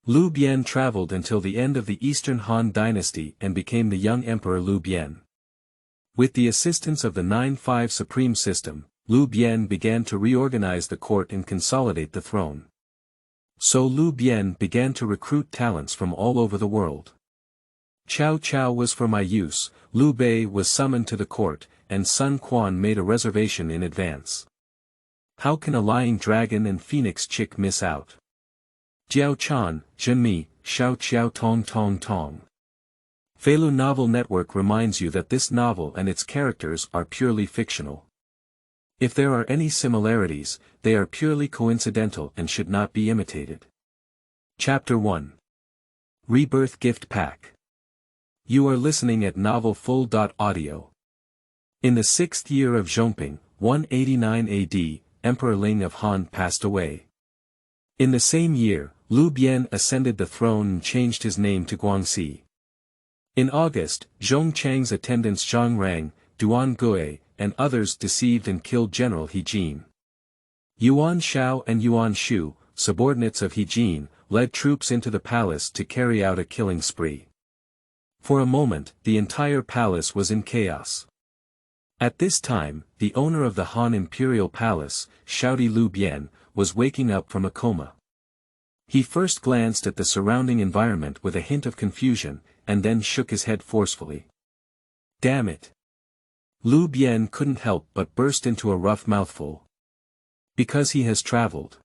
Liu Bian traveled until the end of the Eastern Han Dynasty and became the Young Emperor Liu Bian. With the assistance of the 9-5 supreme system, Liu Bian began to reorganize the court and consolidate the throne. So Liu Bian began to recruit talents from all over the world. Qiao was for my use, Liu Bei was summoned to the court, and Sun Quan made a reservation in advance. How can a lying dragon and phoenix chick miss out? Diao Chan, Zhen Mi, Xiao Tong.Feilu novel network reminds you that this novel and its characters are purely fictional. If there are any similarities, they are purely coincidental and should not be imitated. Chapter 1. Rebirth Gift Pack. You are listening at Novel Full.Audio. In the 6th year of Zhongping, 189 AD, Emperor Ling of Han passed away. In the same year, Liu Bian ascended the throne and changed his name to Guangxi. In August, Zhong Chang's attendants Zhang Rang, Duan Gui, and others deceived and killed General He Jin. Yuan Xiao and Yuan Shu, subordinates of He Jin, led troops into the palace to carry out a killing spree. For a moment, the entire palace was in chaos. At this time, the owner of the Han Imperial Palace, Shouty Liu Bian, was waking up from a coma. He first glanced at the surrounding environment with a hint of confusion, and then shook his head forcefully. Damn it! Liu Bian couldn't help but burst into a rough mouthful. Because he has traveled.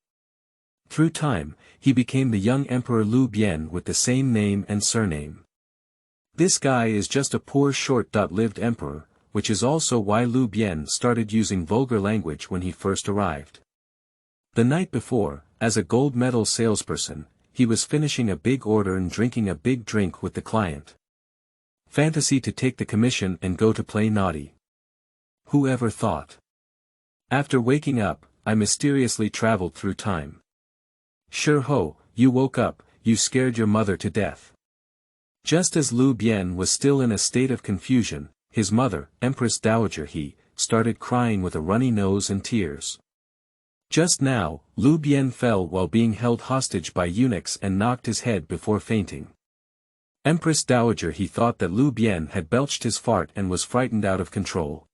Through time, he became the Young Emperor Liu Bian with the same name and surname. This guy is just a poor short-lived emperor, which is also why Liu Bian started using vulgar language when he first arrived. The night before, as a gold medal salesperson, he was finishing a big order and drinking a big drink with the client. Fantasy to take the commission and go to play naughty. Who ever thought? After waking up, I mysteriously traveled through time. Sure ho, you woke up, you scared your mother to death. Just as Liu Bian was still in a state of confusion, his mother, Empress Dowager He, started crying with a runny nose and tears. Just now, Liu Bian fell while being held hostage by eunuchs and knocked his head before fainting. Empress Dowager He thought that Liu Bian had belched his fart and was frightened out of control.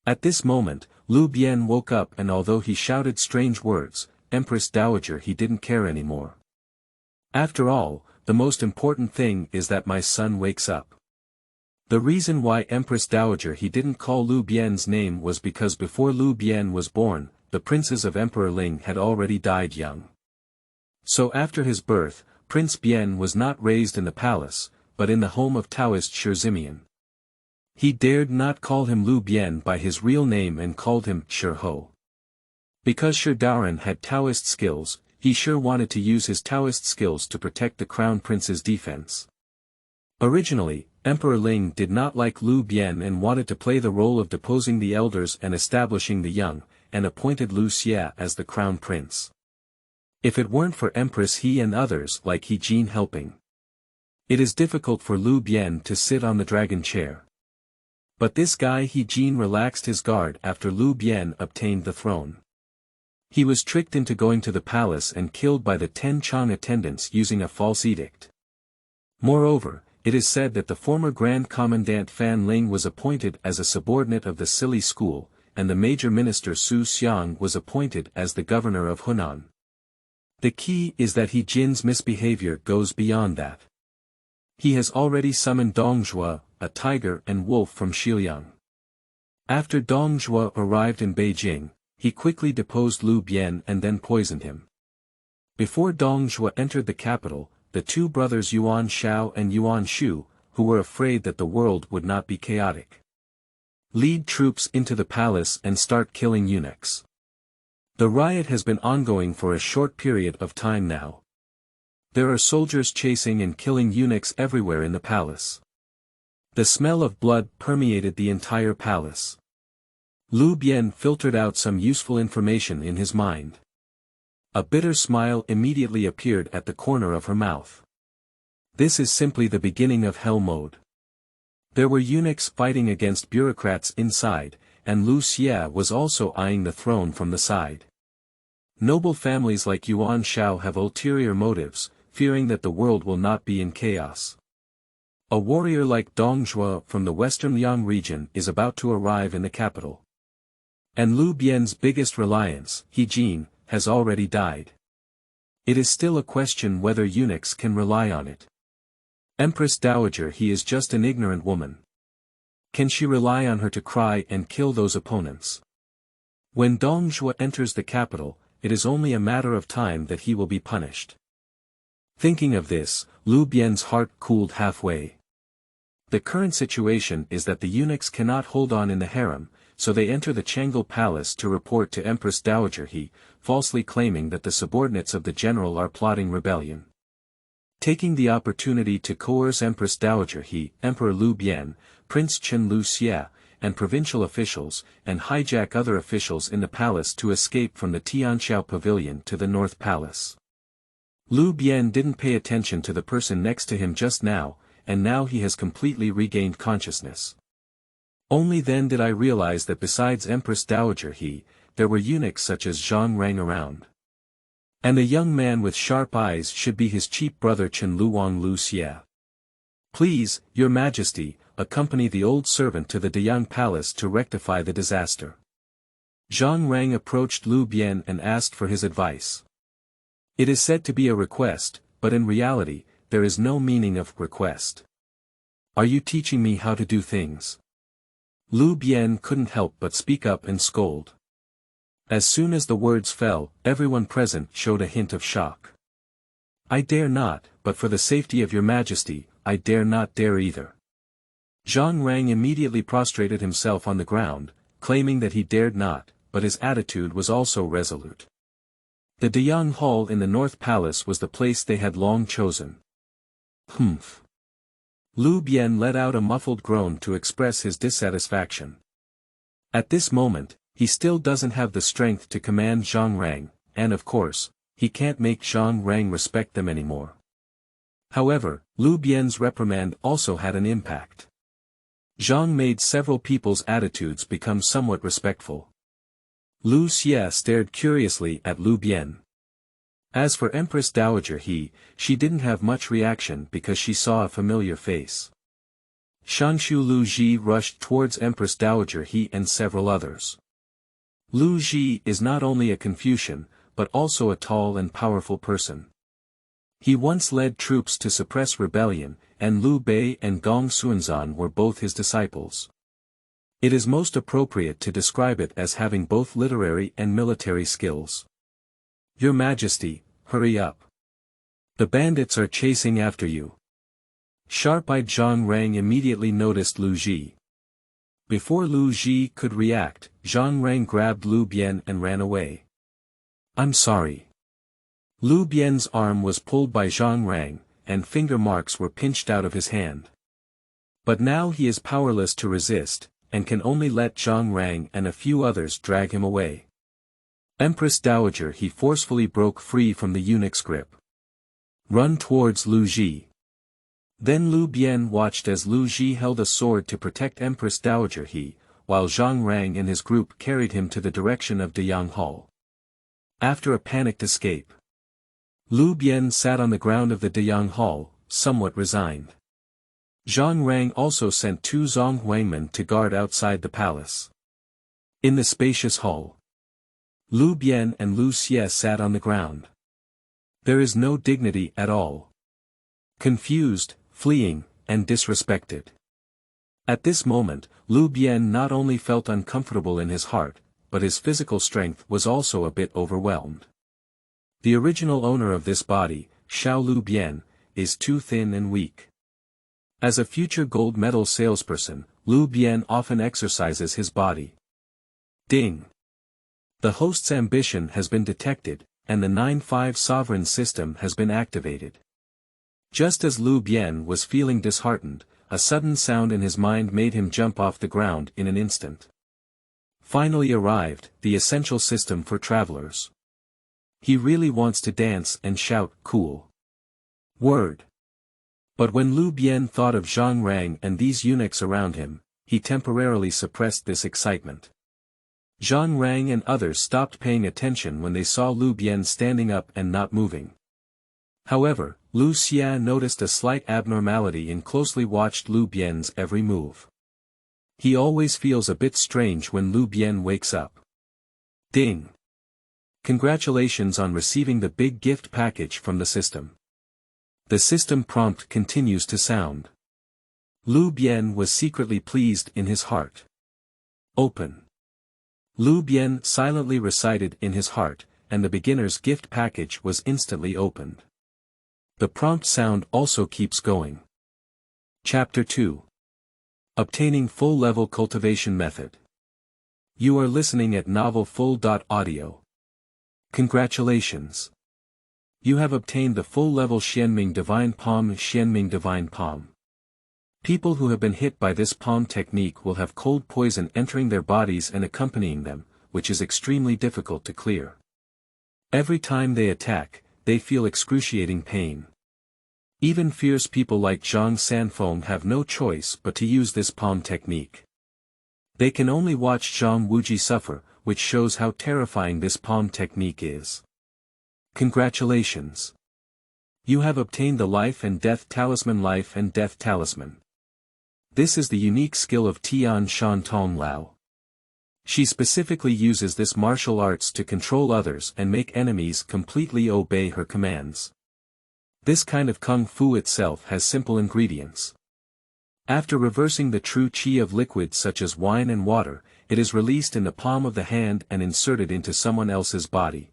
At this moment, Liu Bian woke up and although he shouted strange words, Empress Dowager He didn't care anymore. After all, the most important thing is that my son wakes up. The reason why Empress Dowager He didn't call Liu Bian's name was because before Liu Bian was born, the princes of Emperor Ling had already died young. So after his birth, Prince Bian was not raised in the palace, but in the home of Taoist Shizimian. He dared not call him Liu Bian by his real name and called him Shi. Because Shi Daoran had Taoist skills, he sure wanted to use his Taoist skills to protect the crown prince's defense. Originally, Emperor Ling did not like Liu Bian and wanted to play the role of deposing the elders and establishing the young, and appointed Liu Xia as the crown prince. If it weren't for Empress He and others like He Jin helping. It is difficult for Liu Bian to sit on the dragon chair. But this guy He Jin relaxed his guard after Liu Bian obtained the throne. He was tricked into going to the palace and killed by the 10 Chang attendants using a false edict. Moreover, it is said that the former Grand Commandant Fan Ling was appointed as a subordinate of the Silly School, and the major minister Su Xiang was appointed as the governor of Hunan. The key is that He Jin's misbehavior goes beyond that. He has already summoned Dongzhuo, a tiger and wolf from Xiliang. After Dongzhuo arrived in Beijing, he quickly deposed Liu Bian and then poisoned him. Before Dongzhuo entered the capital, the two brothers Yuan Xiao and Yuan Shu, who were afraid that the world would not be chaotic, lead troops into the palace and start killing eunuchs. The riot has been ongoing for a short period of time now. There are soldiers chasing and killing eunuchs everywhere in the palace. The smell of blood permeated the entire palace. Liu Bian filtered out some useful information in his mind. A bitter smile immediately appeared at the corner of her mouth. This is simply the beginning of hell mode. There were eunuchs fighting against bureaucrats inside, and Liu Xia was also eyeing the throne from the side. Noble families like Yuan Xiao have ulterior motives, fearing that the world will not be in chaos. A warrior like Dong Zhuo from the western Liang region is about to arrive in the capital. And Liu Bian's biggest reliance, He Jin, has already died. It is still a question whether eunuchs can rely on it. Empress Dowager He is just an ignorant woman. Can she rely on her to cry and kill those opponents? When Dong Zhuo enters the capital, it is only a matter of time that he will be punished. Thinking of this, Liu Bian's heart cooled halfway. The current situation is that the eunuchs cannot hold on in the harem, so they enter the Changle Palace to report to Empress Dowager He, falsely claiming that the subordinates of the general are plotting rebellion. Taking the opportunity to coerce Empress Dowager He, Emperor Liu Bian, Prince Chen Lu Xia, and provincial officials, and hijack other officials in the palace to escape from the Tianxiao Pavilion to the North Palace. Liu Bian didn't pay attention to the person next to him just now, and now he has completely regained consciousness. Only then did I realize that besides Empress Dowager He, there were eunuchs such as Zhang Rang around. And the young man with sharp eyes should be his cheap brother Chen Luang Lu Xia. Please, Your Majesty, accompany the old servant to the Dayang Palace to rectify the disaster. Zhang Rang approached Liu Bian and asked for his advice. It is said to be a request, but in reality, there is no meaning of request. Are you teaching me how to do things? Liu Bian couldn't help but speak up and scold. As soon as the words fell, everyone present showed a hint of shock. I dare not, but for the safety of Your Majesty, I dare not dare either. Zhang Rang immediately prostrated himself on the ground, claiming that he dared not, but his attitude was also resolute. The Dayang Hall in the North Palace was the place they had long chosen. Humph. Liu Bian let out a muffled groan to express his dissatisfaction. At this moment, he still doesn't have the strength to command Zhang Rang, and of course, he can't make Zhang Rang respect them anymore. However, Liu Bian's reprimand also had an impact. Zhang made several people's attitudes become somewhat respectful. Lu Xia stared curiously at Liu Bian. As for Empress Dowager He, she didn't have much reaction because she saw a familiar face. Shanshu Lu Ji rushed towards Empress Dowager He and several others. Lu Ji is not only a Confucian, but also a tall and powerful person. He once led troops to suppress rebellion, and Liu Bei and Gong Xuanzan were both his disciples. It is most appropriate to describe it as having both literary and military skills. Your Majesty, hurry up. The bandits are chasing after you. Sharp-eyed Zhang Rang immediately noticed Lu Ji. Before Lu Ji could react, Zhang Rang grabbed Liu Bian and ran away. I'm sorry. Liu Bian's arm was pulled by Zhang Rang, and finger marks were pinched out of his hand. But now he is powerless to resist, and can only let Zhang Rang and a few others drag him away. Empress Dowager He forcefully broke free from the eunuch's grip. Run towards Lu Ji. Then Liu Bian watched as Lu Ji held a sword to protect Empress Dowager He, while Zhang Rang and his group carried him to the direction of Dayang Hall. After a panicked escape, Liu Bian sat on the ground of the Dayang Hall, somewhat resigned. Zhang Rang also sent 2 Zhong Huangmen to guard outside the palace. In the spacious hall, Liu Bian and Lu Xie sat on the ground. There is no dignity at all. Confused, fleeing, and disrespected. At this moment, Liu Bian not only felt uncomfortable in his heart, but his physical strength was also a bit overwhelmed. The original owner of this body, Xiao Liu Bian, is too thin and weak. As a future gold medal salesperson, Liu Bian often exercises his body. Ding! The host's ambition has been detected, and the 9-5 sovereign system has been activated. Just as Liu Bian was feeling disheartened, a sudden sound in his mind made him jump off the ground in an instant. Finally arrived, the essential system for travelers. He really wants to dance and shout, cool. Word. But when Liu Bian thought of Zhang Rang and these eunuchs around him, he temporarily suppressed this excitement. Zhang Rang and others stopped paying attention when they saw Liu Bian standing up and not moving. However, Liu Xia noticed a slight abnormality and closely watched Liu Bian's every move. He always feels a bit strange when Liu Bian wakes up. Ding! Congratulations on receiving the big gift package from the system. The system prompt continues to sound. Liu Bian was secretly pleased in his heart. Open. Liu Bian silently recited in his heart, and the beginner's gift package was instantly opened. The prompt sound also keeps going. Chapter 2. Obtaining Full-Level Cultivation Method. You are listening at Novel Full.Audio. Congratulations! You have obtained the full-level Xianming Divine Palm. Xianming Divine Palm. People who have been hit by this palm technique will have cold poison entering their bodies and accompanying them, which is extremely difficult to clear. Every time they attack, they feel excruciating pain. Even fierce people like Zhang Sanfeng have no choice but to use this palm technique. They can only watch Zhang Wuji suffer, which shows how terrifying this palm technique is. Congratulations! You have obtained the Life and Death Talisman. Life and Death Talisman. This is the unique skill of Tian Shan Tong Lao. She specifically uses this martial arts to control others and make enemies completely obey her commands. This kind of kung fu itself has simple ingredients. After reversing the true qi of liquids such as wine and water, it is released in the palm of the hand and inserted into someone else's body.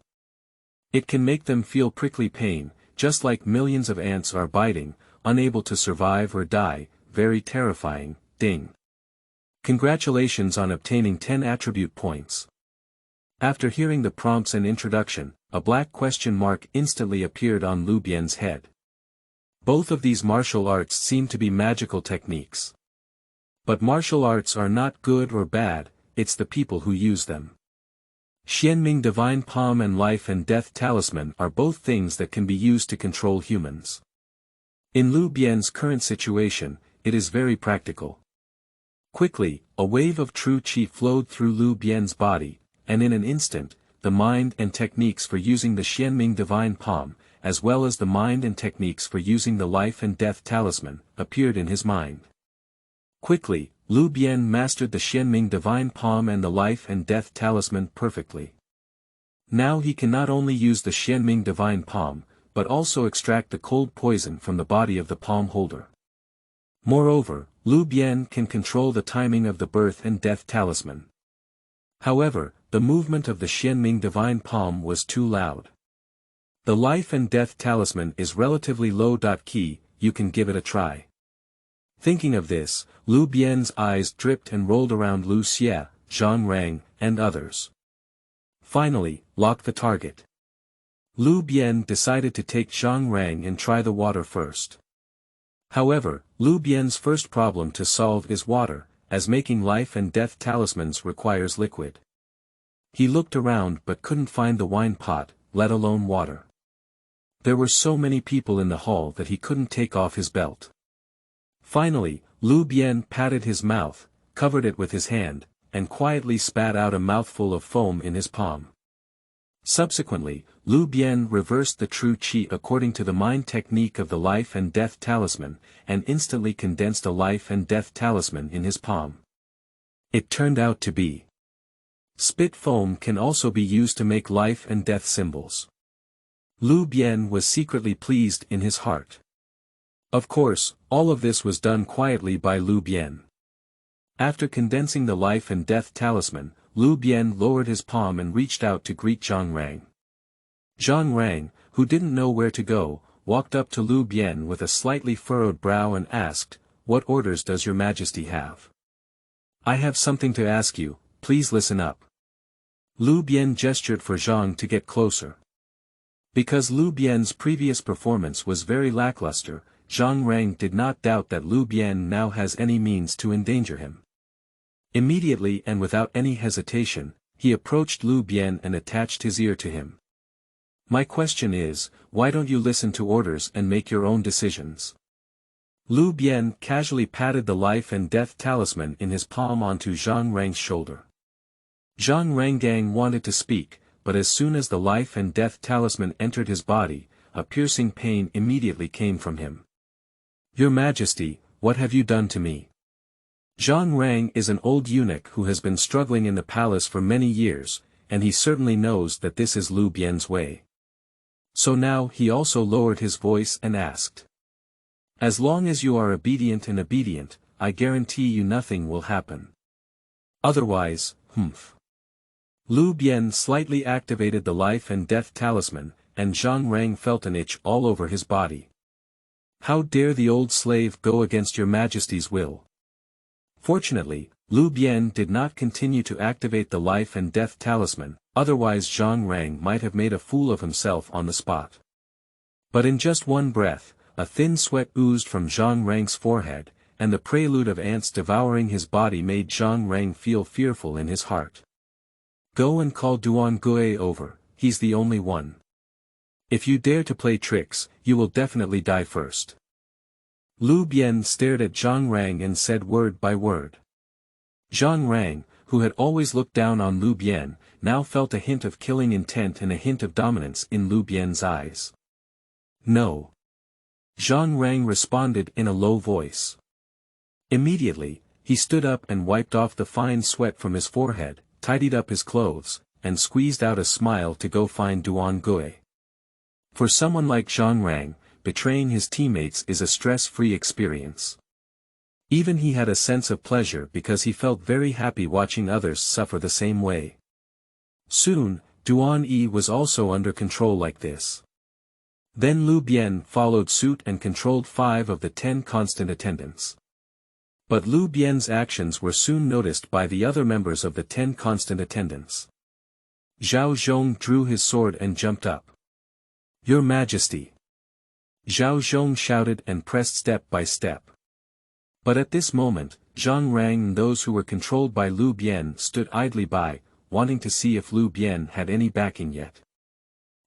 It can make them feel prickly pain, just like millions of ants are biting, unable to survive or die, very terrifying. Ding. Congratulations on obtaining 10 attribute points. After hearing the prompts and introduction, a black question mark instantly appeared on Liu Bian's head. Both of these martial arts seem to be magical techniques. But martial arts are not good or bad, it's the people who use them. Xianming Divine Palm and Life and Death Talisman are both things that can be used to control humans. In Liu Bian's current situation, it is very practical. Quickly, a wave of true qi flowed through Liu Bian's body, and in an instant, the mind and techniques for using the Xianming Divine Palm, as well as the mind and techniques for using the Life and Death Talisman, appeared in his mind. Quickly, Liu Bian mastered the Xianming Divine Palm and the Life and Death Talisman perfectly. Now he can not only use the Xianming Divine Palm, but also extract the cold poison from the body of the palm holder. Moreover, Liu Bian can control the timing of the Birth and Death Talisman. However, the movement of the Xianming Divine Palm was too loud. The Life and Death Talisman is relatively low. Key, you can give it a try. Thinking of this, Liu Bian's eyes dripped and rolled around Liu Xia, Zhang Rang, and others. Finally, lock the target. Liu Bian decided to take Zhang Rang and try the water first. However, Liu Bian's first problem to solve is water, as making Life and Death Talismans requires liquid. He looked around but couldn't find the wine pot, let alone water. There were so many people in the hall that he couldn't take off his belt. Finally, Liu Bian patted his mouth, covered it with his hand, and quietly spat out a mouthful of foam in his palm. Subsequently, Liu Bian reversed the true qi according to the mind technique of the Life and Death Talisman, and instantly condensed a Life and Death Talisman in his palm. It turned out to be spit foam. Can also be used to make life and death symbols. Liu Bian was secretly pleased in his heart. Of course, all of this was done quietly by Liu Bian. After condensing the Life and Death Talisman, Liu Bian lowered his palm and reached out to greet Zhang Rang. Zhang Rang, who didn't know where to go, walked up to Liu Bian with a slightly furrowed brow and asked, "What orders does your majesty have?" "I have something to ask you, please listen up." Liu Bian gestured for Zhang to get closer. Because Liu Bian's previous performance was very lackluster, Zhang Rang did not doubt that Liu Bian now has any means to endanger him. Immediately and without any hesitation, he approached Liu Bian and attached his ear to him. "My question is, why don't you listen to orders and make your own decisions?" Liu Bian casually patted the Life and Death Talisman in his palm onto Zhang Rang's shoulder. Zhang Rangang wanted to speak, but as soon as the Life and Death Talisman entered his body, a piercing pain immediately came from him. "Your Majesty, what have you done to me?" Zhang Rang is an old eunuch who has been struggling in the palace for many years, and he certainly knows that this is Liu Bian's way. So now he also lowered his voice and asked. "As long as you are obedient, I guarantee you nothing will happen. Otherwise, Liu Bian slightly activated the life and death talisman, and Zhang Rang felt an itch all over his body. "How dare the old slave go against your Majesty's will?" Fortunately, Liu Bian did not continue to activate the life and death talisman, otherwise Zhang Rang might have made a fool of himself on the spot. But in just one breath, a thin sweat oozed from Zhang Rang's forehead, and the prelude of ants devouring his body made Zhang Rang feel fearful in his heart. "Go and call Duan-Gui over, he's the only one. If you dare to play tricks, you will definitely die first." Liu Bian stared at Zhang Rang and said word by word. Zhang Rang, who had always looked down on Liu Bian, now felt a hint of killing intent and a hint of dominance in Liu Bian's eyes. "No." Zhang Rang responded in a low voice. Immediately, he stood up and wiped off the fine sweat from his forehead, tidied up his clothes, and squeezed out a smile to go find Duan-Gui. For someone like Zhang Rang, betraying his teammates is a stress-free experience. Even he had a sense of pleasure because he felt very happy watching others suffer the same way. Soon, Duan-Yi was also under control like this. Then Liu Bian followed suit and controlled 5 of the 10 constant attendants. But Liu Bian's actions were soon noticed by the other members of the 10 constant attendants. Zhao Zhong drew his sword and jumped up. "Your Majesty!" Zhao Zhong shouted and pressed step by step. But at this moment, Zhang Rang and those who were controlled by Liu Bian stood idly by, wanting to see if Liu Bian had any backing yet.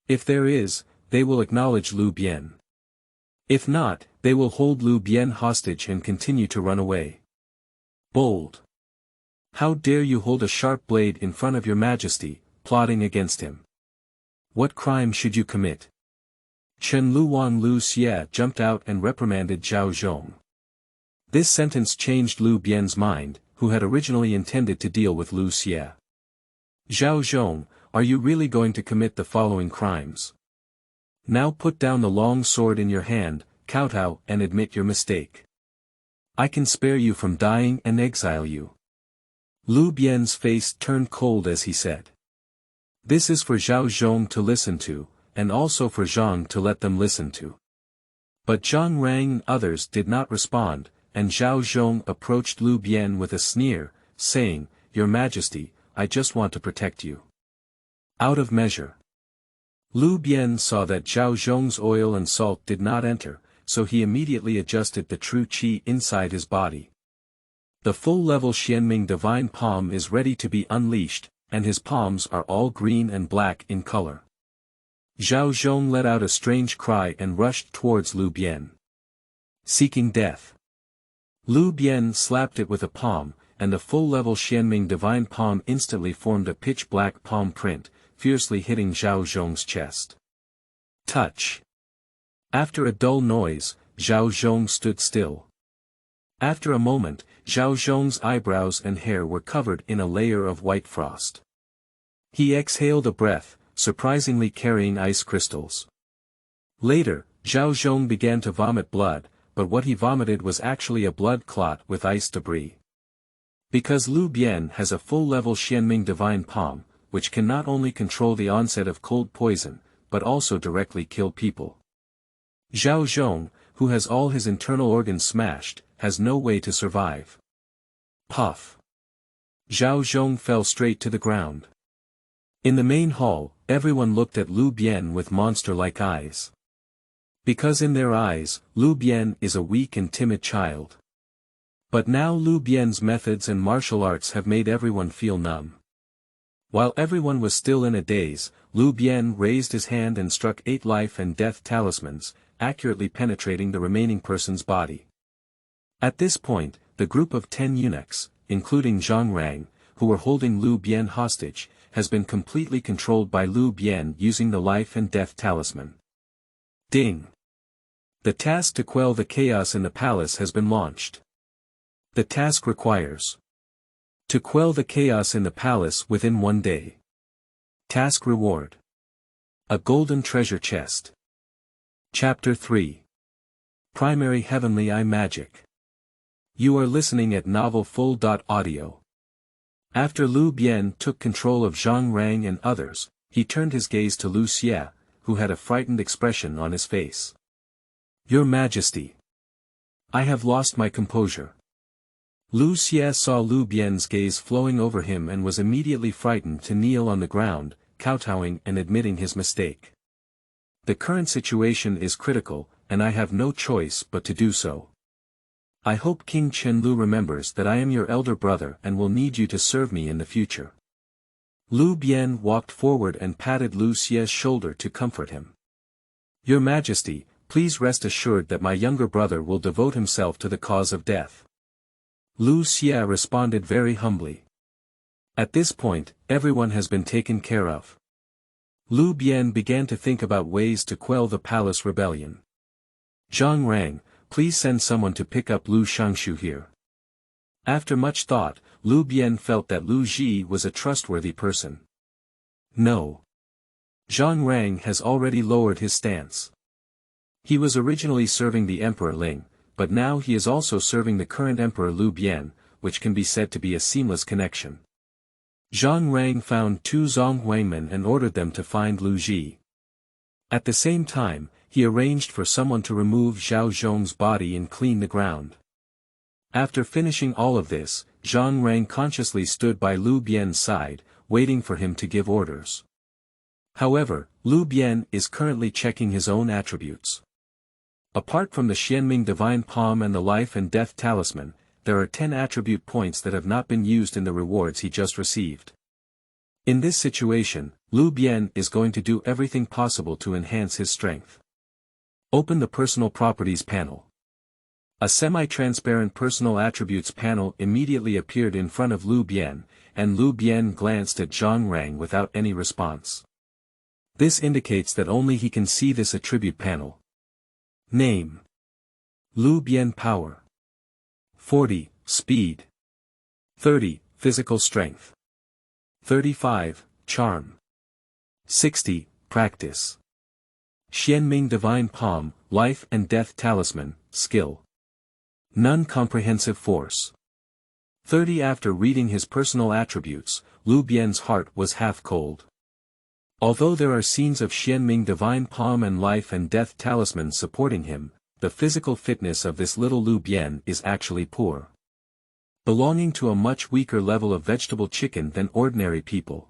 If there is, they will acknowledge Liu Bian. If not, they will hold Liu Bian hostage and continue to run away. Bold! How dare you hold a sharp blade in front of your Majesty, plotting against him? What crime should you commit? Chen Luang Lu Xie jumped out and reprimanded Zhao Zhong. This sentence changed Liu Bian's mind, who had originally intended to deal with Lu Xie. "Zhao Zhong, are you really going to commit the following crimes? Now put down the long sword in your hand, kowtow and admit your mistake. I can spare you from dying and exile you." Liu Bian's face turned cold as he said. This is for Zhao Zhong to listen to, and also for Zhang to let them listen to. But Zhang Rang and others did not respond, and Zhao Zhong approached Liu Bian with a sneer, saying, "Your Majesty, I just want to protect you." Out of measure. Liu Bian saw that Zhao Zhong's oil and salt did not enter, so he immediately adjusted the true qi inside his body. The full-level Xianming divine palm is ready to be unleashed, and his palms are all green and black in color. Zhao Zhong let out a strange cry and rushed towards Liu Bian. Seeking death. Liu Bian slapped it with a palm, and the full-level Xianming divine palm instantly formed a pitch-black palm print, fiercely hitting Zhao Zhong's chest. Touch. After a dull noise, Zhao Zhong stood still. After a moment, Zhao Zhong's eyebrows and hair were covered in a layer of white frost. He exhaled a breath, surprisingly carrying ice crystals. Later, Zhao Zhong began to vomit blood, but what he vomited was actually a blood clot with ice debris. Because Liu Bian has a full-level Xianming divine palm, which can not only control the onset of cold poison, but also directly kill people. Zhao Zhong, who has all his internal organs smashed, has no way to survive. Puff. Zhao Zhong fell straight to the ground. In the main hall, everyone looked at Liu Bian with monster-like eyes. Because in their eyes, Liu Bian is a weak and timid child. But now Liu Bian's methods and martial arts have made everyone feel numb. While everyone was still in a daze, Liu Bian raised his hand and struck 8 life and death talismans, accurately penetrating the remaining person's body. At this point, the group of 10 eunuchs, including Zhang Rang, who were holding Liu Bian hostage, has been completely controlled by Liu Bian using the life and death talisman. Ding. The task to quell the chaos in the palace has been launched. The task requires to quell the chaos in the palace within 1 day. Task reward: a golden treasure chest. Chapter 3. Primary Heavenly Eye Magic. You are listening at Novel Full.Audio. After Liu Bian took control of Zhang Rang and others, he turned his gaze to Liu Xie, who had a frightened expression on his face. Your Majesty. I have lost my composure. Liu Xie saw Liu Bian's gaze flowing over him and was immediately frightened to kneel on the ground, kowtowing and admitting his mistake. The current situation is critical, and I have no choice but to do so. I hope King Qianlu remembers that I am your elder brother and will need you to serve me in the future. Liu Bian walked forward and patted Liu Xie's shoulder to comfort him. Your Majesty, please rest assured that my younger brother will devote himself to the cause of death. Liu Xie responded very humbly. At this point, everyone has been taken care of. Liu Bian began to think about ways to quell the palace rebellion. Zhang Rang, please send someone to pick up Liu Shangshu here. After much thought, Liu Bian felt that Liu Ji was a trustworthy person. No. Zhang Rang has already lowered his stance. He was originally serving the Emperor Ling, but now he is also serving the current Emperor Liu Bian, which can be said to be a seamless connection. Zhang Rang found 2 Zhonghuangmen and ordered them to find Liu Ji. At the same time, he arranged for someone to remove Zhao Zhong's body and clean the ground. After finishing all of this, Zhang Rang consciously stood by Liu Bian's side, waiting for him to give orders. However, Liu Bian is currently checking his own attributes. Apart from the Xianming Divine Palm and the Life and Death Talisman, there are 10 attribute points that have not been used in the rewards he just received. In this situation, Liu Bian is going to do everything possible to enhance his strength. Open the Personal Properties panel. A semi-transparent Personal Attributes panel immediately appeared in front of Liu Bian, and Liu Bian glanced at Zhang Rang without any response. This indicates that only he can see this attribute panel. Name: Liu Bian. Power 40, Speed 30, Physical Strength 35, Charm 60, Practice. Xianming Divine Palm, Life and Death Talisman, Skill. None Comprehensive Force. 30. After reading his personal attributes, Liu Bian's heart was half cold. Although there are scenes of Xianming Divine Palm and Life and Death Talisman supporting him, the physical fitness of this little Liu Bian is actually poor. Belonging to a much weaker level of vegetable chicken than ordinary people.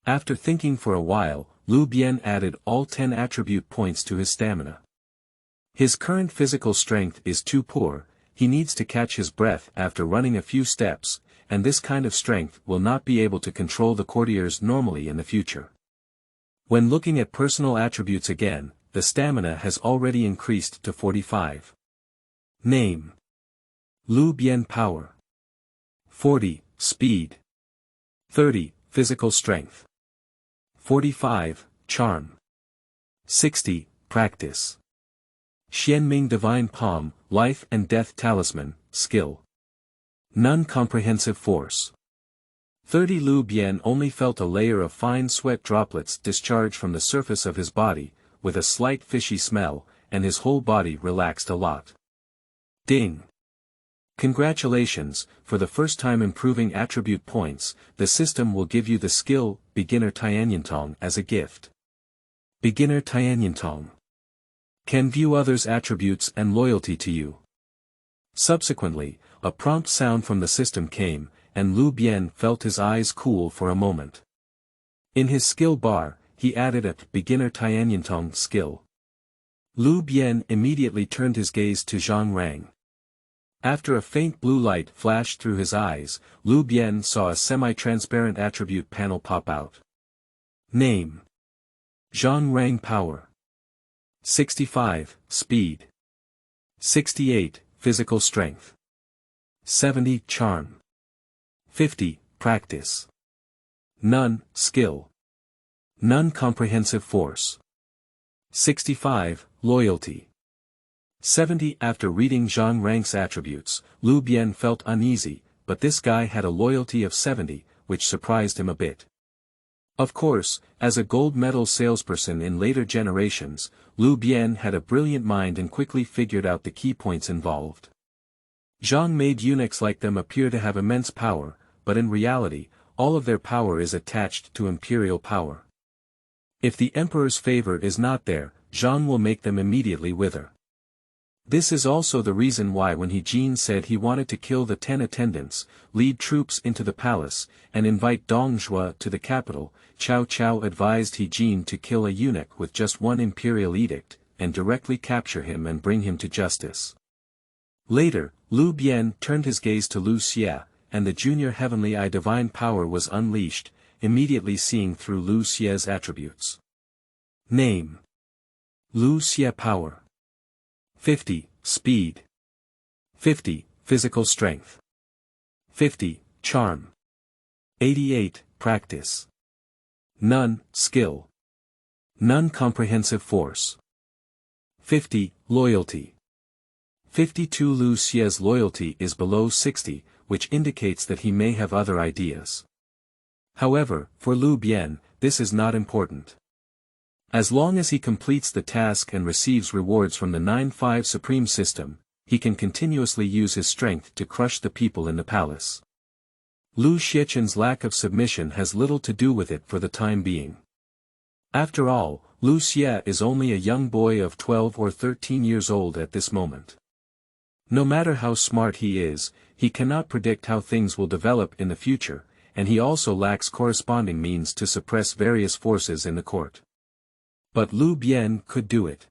After thinking for a while, Liu Bian added all 10 attribute points to his stamina. His current physical strength is too poor, he needs to catch his breath after running a few steps, and this kind of strength will not be able to control the courtiers normally in the future. When looking at personal attributes again, the stamina has already increased to 45. Name: Liu Bian. Power 40, Speed 30, Physical Strength 45, Charm 60, Practice. Xianming Divine Palm, Life and Death Talisman, Skill. None Comprehensive Force. 30. Liu Bian only felt a layer of fine sweat droplets discharge from the surface of his body, with a slight fishy smell, and his whole body relaxed a lot. Ding! Congratulations, for the first time improving attribute points, the system will give you the skill, Beginner Tianyantong as a gift. Beginner Tianyantong can view others' attributes and loyalty to you. Subsequently, a prompt sound from the system came, and Liu Bian felt his eyes cool for a moment. In his skill bar, he added a Beginner Tianyantong skill. Liu Bian immediately turned his gaze to Zhang Rang. After a faint blue light flashed through his eyes, Liu Bian saw a semi-transparent attribute panel pop out. Name: Zhang Rang. Power 65, Speed 68, Physical Strength 70, Charm 50, Practice. None, Skill. None Comprehensive Force. 65. Loyalty. 70. After reading Zhang Rang's attributes, Liu Bian felt uneasy, but this guy had a loyalty of 70, which surprised him a bit. Of course, as a gold medal salesperson in later generations, Liu Bian had a brilliant mind and quickly figured out the key points involved. Zhang made eunuchs like them appear to have immense power, but in reality, all of their power is attached to imperial power. If the emperor's favor is not there, Zhang will make them immediately wither. This is also the reason why when Jin said he wanted to kill the 10 attendants, lead troops into the palace, and invite Dong Zhuo to the capital, Qiao advised Jin to kill a eunuch with just one imperial edict, and directly capture him and bring him to justice. Later, Liu Bian turned his gaze to Liu Xie, and the junior heavenly eye divine power was unleashed, immediately seeing through Liu Xie's attributes. Name. Liu Xie power. 50. Speed. 50. Physical strength. 50. Charm. 88. Practice. None. Skill. None. Comprehensive force. 50. Loyalty. 52. Liu Xie's loyalty is below 60, which indicates that he may have other ideas. However, for Liu Bian, this is not important. As long as he completes the task and receives rewards from the 9-5 Supreme System, he can continuously use his strength to crush the people in the palace. Liu Xiechen's lack of submission has little to do with it for the time being. After all, Liu Xie is only a young boy of 12 or 13 years old at this moment. No matter how smart he is, he cannot predict how things will develop in the future, and he also lacks corresponding means to suppress various forces in the court. But Liu Bian could do it.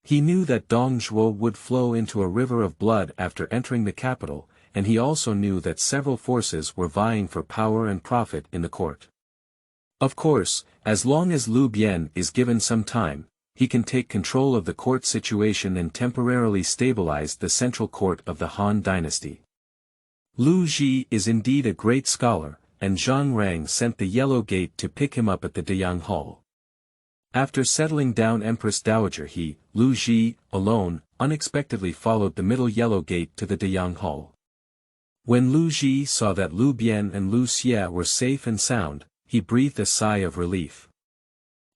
He knew that Dong Zhuo would flow into a river of blood after entering the capital, and he also knew that several forces were vying for power and profit in the court. Of course, as long as Liu Bian is given some time, he can take control of the court situation and temporarily stabilize the central court of the Han Dynasty. Liu Ji is indeed a great scholar, and Zhang Rang sent the Yellow Gate to pick him up at the Deyang Hall. After settling down Empress Dowager Liu Ji, alone, unexpectedly followed the middle Yellow Gate to the Deyang Hall. When Liu Ji saw that Liu Bian and Liu Xie were safe and sound, he breathed a sigh of relief.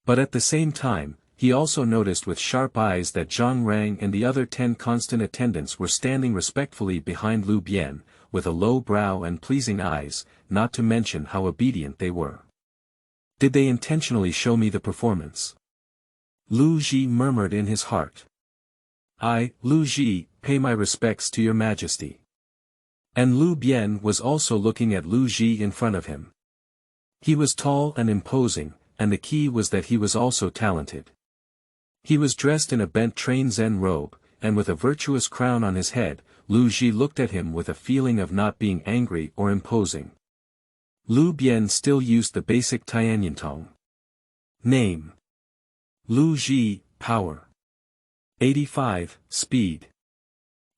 But at the same time, he also noticed with sharp eyes that Zhang Rang and the other 10 constant attendants were standing respectfully behind Liu Bian, with a low brow and pleasing eyes, not to mention how obedient they were. Did they intentionally show me the performance? Liu Ji murmured in his heart. I, Liu Ji, pay my respects to your majesty. And Liu Bian was also looking at Liu Ji in front of him. He was tall and imposing, and the key was that he was also talented. He was dressed in a bent train Zen robe, and with a virtuous crown on his head. Liu Ji looked at him with a feeling of not being angry or imposing. Liu Bian still used the basic Tianyantong. Name. Liu Ji, power. 85, speed.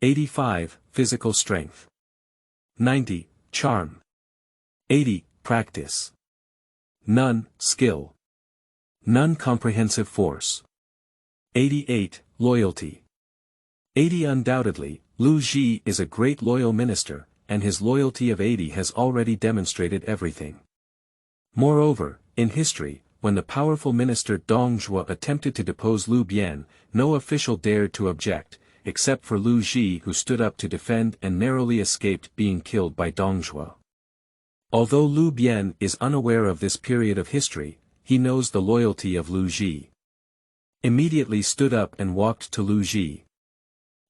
85, physical strength. 90, charm. 80, practice. None, skill. None, comprehensive force. 88, loyalty. 80. Undoubtedly, Liu Ji is a great loyal minister, and his loyalty of 80 has already demonstrated everything. Moreover, in history, when the powerful minister Dong Zhuo attempted to depose Liu Bian, no official dared to object, except for Liu Ji, who stood up to defend and narrowly escaped being killed by Dong Zhuo. Although Liu Bian is unaware of this period of history, he knows the loyalty of Liu Ji. Immediately stood up and walked to Liu Ji.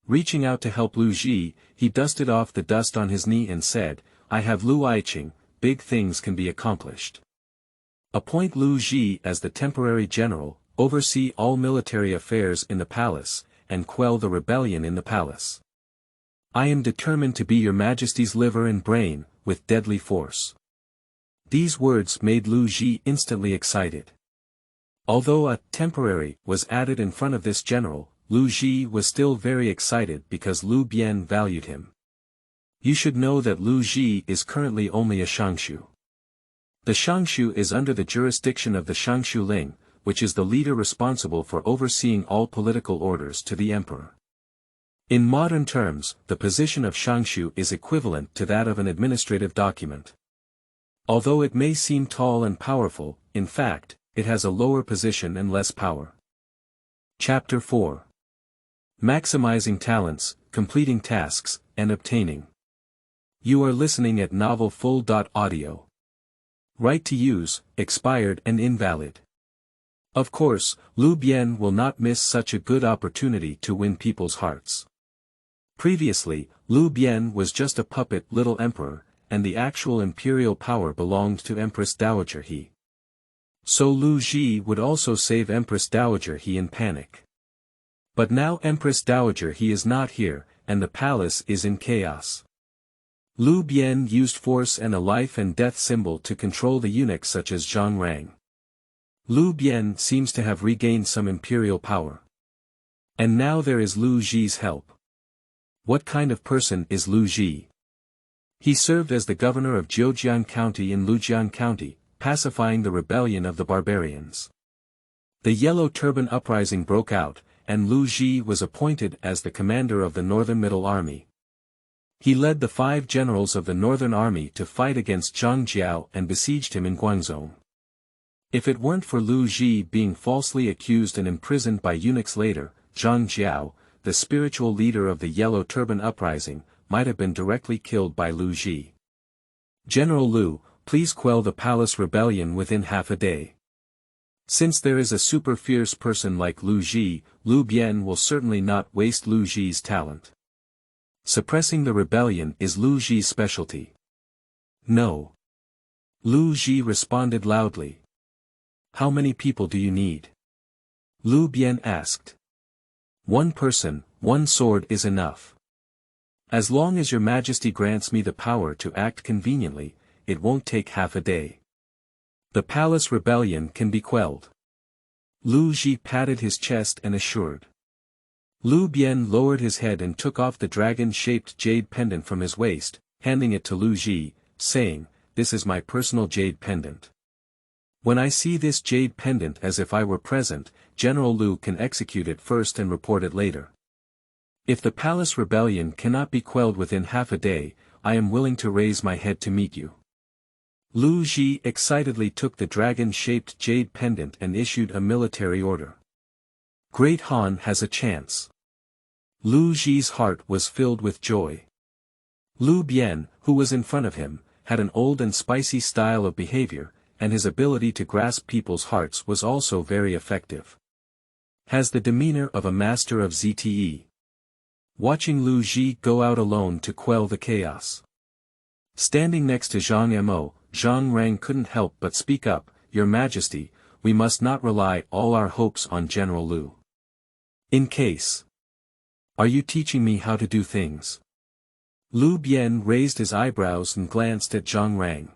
Reaching out to help Liu Ji, he dusted off the dust on his knee and said, I have Liu Aiqing, big things can be accomplished. Appoint Liu Ji as the temporary general, oversee all military affairs in the palace, and quell the rebellion in the palace. I am determined to be your majesty's liver and brain, with deadly force. These words made Liu Ji instantly excited. Although a temporary was added in front of this general, Liu Ji was still very excited because Liu Bian valued him. You should know that Liu Ji is currently only a Shangshu. The Shangshu is under the jurisdiction of the Shangshu Ling. which is the leader responsible for overseeing all political orders to the emperor. In modern terms, the position of shangshu is equivalent to that of an administrative document. Although it may seem tall and powerful, in fact, it has a lower position and less power. Chapter 4. Maximizing talents, completing tasks, and obtaining. You are listening at Novel Full.audio. Right to use, expired and invalid. Of course, Liu Bian will not miss such a good opportunity to win people's hearts. Previously, Liu Bian was just a puppet little emperor, and the actual imperial power belonged to Empress Dowager He. So Liu Ji would also save Empress Dowager He in panic. But now Empress Dowager He is not here, and the palace is in chaos. Liu Bian used force and a life and death symbol to control the eunuchs such as Zhang Rang. Liu Bian seems to have regained some imperial power. And now there is Liu Ji's help. What kind of person is Liu Ji? He served as the governor of Jiujiang County in Lujiang County, pacifying the rebellion of the barbarians. The Yellow Turban Uprising broke out, and Liu Ji was appointed as the commander of the Northern Middle Army. He led the 5 generals of the Northern Army to fight against Zhang Jiao and besieged him in Guangzhou. If it weren't for Liu Ji being falsely accused and imprisoned by eunuchs later, Zhang Jiao, the spiritual leader of the Yellow Turban Uprising, might have been directly killed by Liu Ji. General Liu, please quell the palace rebellion within half a day. Since there is a super fierce person like Liu Ji, Liu Bian will certainly not waste Liu Ji's talent. Suppressing the rebellion is Liu Ji's specialty. No. Liu Ji responded loudly. How many people do you need? Liu Bian asked. 1 person, 1 sword is enough. As long as your majesty grants me the power to act conveniently, it won't take half a day. The palace rebellion can be quelled. Liu Ji patted his chest and assured. Liu Bian lowered his head and took off the dragon-shaped jade pendant from his waist, handing it to Liu Ji, saying, "This is my personal jade pendant. When I see this jade pendant as if I were present, General Liu can execute it first and report it later. If the palace rebellion cannot be quelled within half a day, I am willing to raise my head to meet you." Liu Ji excitedly took the dragon-shaped jade pendant and issued a military order. Great Han has a chance. Liu Ji's heart was filled with joy. Liu Bian, who was in front of him, had an old and spicy style of behavior, and his ability to grasp people's hearts was also very effective. Has the demeanor of a master of ZTE. Watching Liu Ji go out alone to quell the chaos. Standing next to Zhang Mo, Zhang Rang couldn't help but speak up, "Your Majesty, we must not rely all our hopes on General Liu. In case. Are you teaching me how to do things?" Liu Bian raised his eyebrows and glanced at Zhang Rang.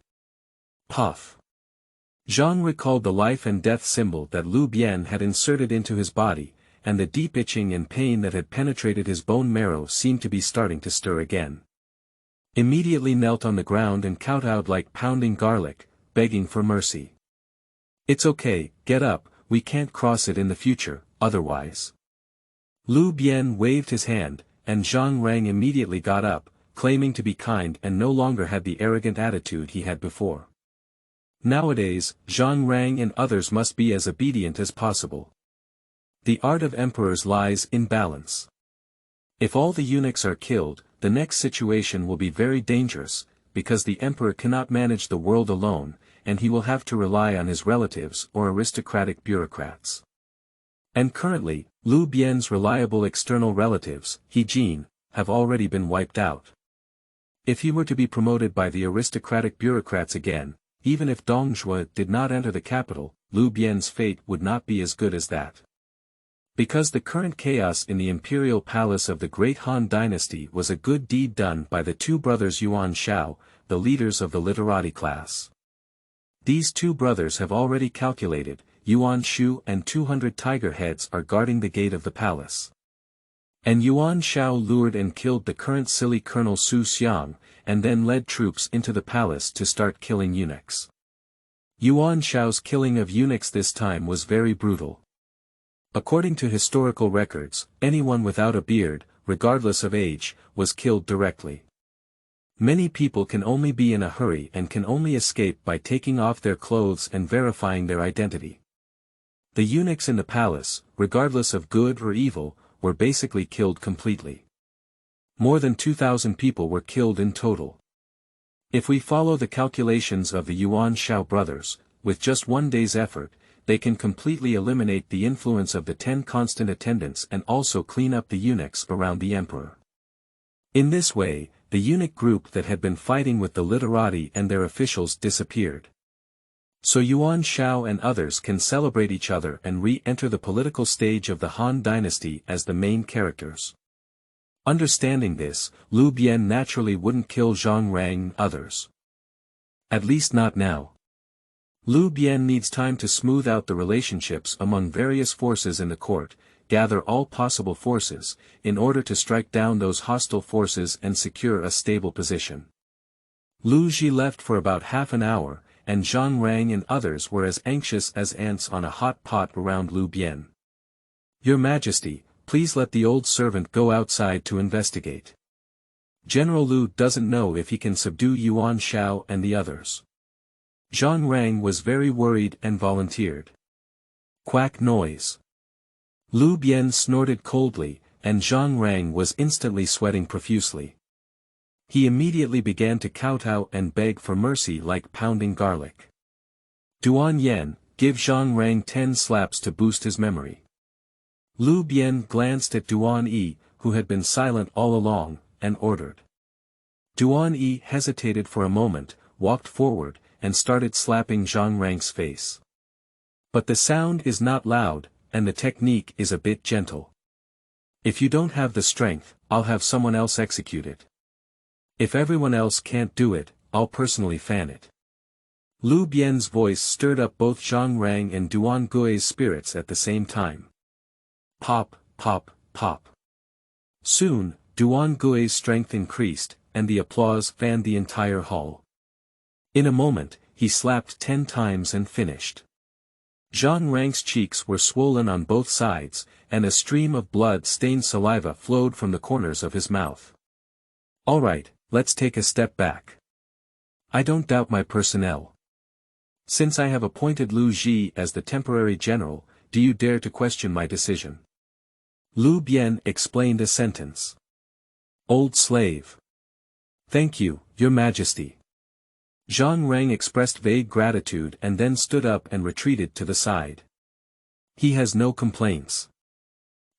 Puff. Zhang recalled the life and death symbol that Liu Bian had inserted into his body, and the deep itching and pain that had penetrated his bone marrow seemed to be starting to stir again. Immediately knelt on the ground and kowtowed like pounding garlic, begging for mercy. "It's okay, get up, we can't cross it in the future, otherwise." Liu Bian waved his hand, and Zhang Rang immediately got up, claiming to be kind and no longer had the arrogant attitude he had before. Nowadays, Zhang Rang and others must be as obedient as possible. The art of emperors lies in balance. If all the eunuchs are killed, the next situation will be very dangerous, because the emperor cannot manage the world alone, and he will have to rely on his relatives or aristocratic bureaucrats. And currently, Liu Bian's reliable external relatives, He Jin, have already been wiped out. If he were to be promoted by the aristocratic bureaucrats again, even if Dong Zhuo did not enter the capital, Liu Bian's fate would not be as good as that. Because the current chaos in the imperial palace of the Great Han Dynasty was a good deed done by the 2 brothers Yuan Xiao, the leaders of the literati class. These 2 brothers have already calculated, Yuan Shu and 200 tiger heads are guarding the gate of the palace. And Yuan Xiao lured and killed the current silly Colonel Su Xiang, and then led troops into the palace to start killing eunuchs. Yuan Shao's killing of eunuchs this time was very brutal. According to historical records, anyone without a beard, regardless of age, was killed directly. Many people can only be in a hurry and can only escape by taking off their clothes and verifying their identity. The eunuchs in the palace, regardless of good or evil, were basically killed completely. More than 2,000 people were killed in total. If we follow the calculations of the Yuan Shao brothers, with just one day's effort, they can completely eliminate the influence of the 10 constant attendants and also clean up the eunuchs around the emperor. In this way, the eunuch group that had been fighting with the literati and their officials disappeared. So Yuan Shao and others can celebrate each other and re-enter the political stage of the Han Dynasty as the main characters. Understanding this, Liu Bian naturally wouldn't kill Zhang Rang and others. At least not now. Liu Bian needs time to smooth out the relationships among various forces in the court, gather all possible forces, in order to strike down those hostile forces and secure a stable position. Liu Ji left for about half an hour, and Zhang Rang and others were as anxious as ants on a hot pot around Liu Bian. Your Majesty, please let the old servant go outside to investigate. General Liu doesn't know if he can subdue Yuan Shao and the others. Zhang Rang was very worried and volunteered. Quack noise. Liu Bian snorted coldly, and Zhang Rang was instantly sweating profusely. He immediately began to kowtow and beg for mercy like pounding garlic. Duan Yan, give Zhang Rang 10 slaps to boost his memory. Liu Bian glanced at Duan Yi, who had been silent all along, and ordered. Duan Yi hesitated for a moment, walked forward, and started slapping Zhang Rang's face. But the sound is not loud, and the technique is a bit gentle. If you don't have the strength, I'll have someone else execute it. If everyone else can't do it, I'll personally fan it. Liu Bian's voice stirred up both Zhang Rang and Duan Gui's spirits at the same time. Pop, pop, pop. Soon, Duan Gui's strength increased, and the applause fanned the entire hall. In a moment, he slapped 10 times and finished. Zhang Rang's cheeks were swollen on both sides, and a stream of blood-stained saliva flowed from the corners of his mouth. All right, let's take a step back. I don't doubt my personnel. Since I have appointed Liu Ji as the temporary general, do you dare to question my decision? Liu Bian explained a sentence. Old slave. Thank you, Your Majesty. Zhang Rang expressed vague gratitude and then stood up and retreated to the side. He has no complaints.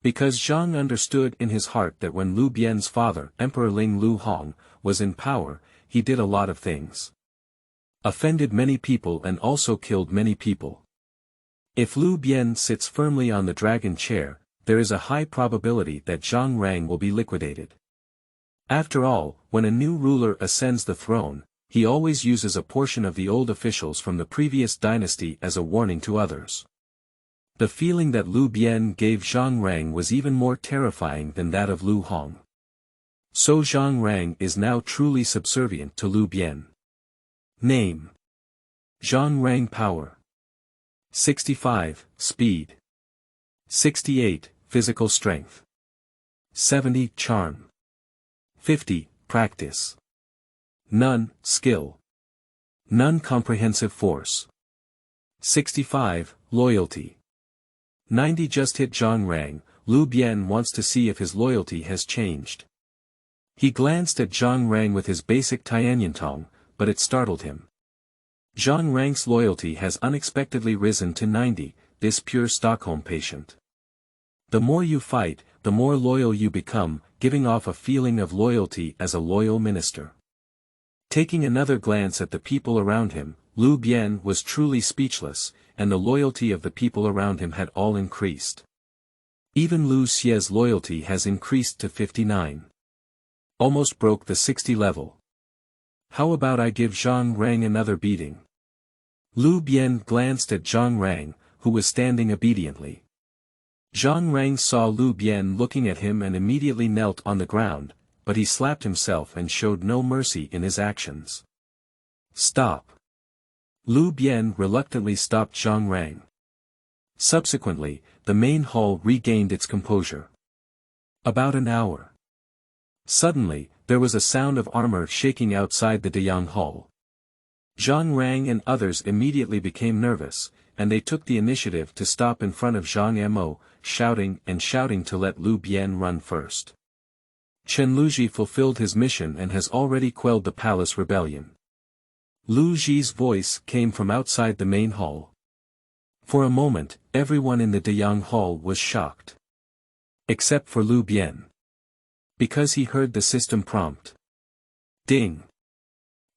Because Zhang understood in his heart that when Liu Bian's father, Emperor Ling Lu Hong, was in power, he did a lot of things. Offended many people and also killed many people. If Liu Bian sits firmly on the dragon chair, there is a high probability that Zhang Rang will be liquidated. After all, when a new ruler ascends the throne, he always uses a portion of the old officials from the previous dynasty as a warning to others. The feeling that Liu Bian gave Zhang Rang was even more terrifying than that of Lu Hong. So Zhang Rang is now truly subservient to Liu Bian. Name. Zhang Rang Power. 65, Speed. 68, Physical Strength. 70, Charm. 50, Practice. None, Skill. None, Comprehensive Force. 65, Loyalty. 90. Just hit Zhang Rang. Liu Bian wants to see if his loyalty has changed. He glanced at Zhang Rang with his basic Tianyantong, but it startled him. Zhang Rang's loyalty has unexpectedly risen to 90, this pure Stockholm patient. The more you fight, the more loyal you become, giving off a feeling of loyalty as a loyal minister. Taking another glance at the people around him, Liu Bian was truly speechless, and the loyalty of the people around him had all increased. Even Liu Xie's loyalty has increased to 59. Almost broke the 60 level. How about I give Zhang Rang another beating? Liu Bian glanced at Zhang Rang, who was standing obediently. Zhang Rang saw Liu Bian looking at him and immediately knelt on the ground, but he slapped himself and showed no mercy in his actions. Stop. Liu Bian reluctantly stopped Zhang Rang. Subsequently, the main hall regained its composure. About an hour. Suddenly, there was a sound of armor shaking outside the Deyang hall. Zhang Rang and others immediately became nervous, and they took the initiative to stop in front of Zhang Mo, shouting to let Liu Bian run first. Chen Luji fulfilled his mission and has already quelled the palace rebellion. Lu Ji's voice came from outside the main hall. For a moment, everyone in the Deyang hall was shocked. Except for Liu Bian. Because he heard the system prompt. Ding!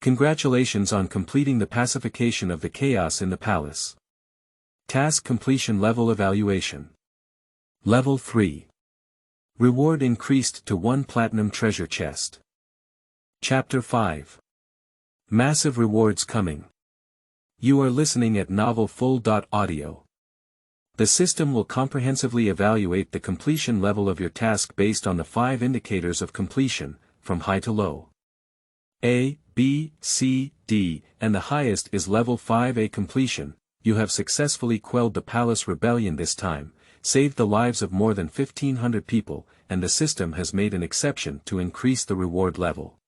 Congratulations on completing the pacification of the chaos in the palace. Task completion level evaluation. Level 3. Reward increased to 1 platinum treasure chest. Chapter 5. Massive rewards coming. You are listening at novel full.audio. The system will comprehensively evaluate the completion level of your task based on the 5 indicators of completion, from high to low. A, B, C, D, and the highest is level 5A completion. You have successfully quelled the palace rebellion this time, saved the lives of more than 1,500 people, and the system has made an exception to increase the reward level.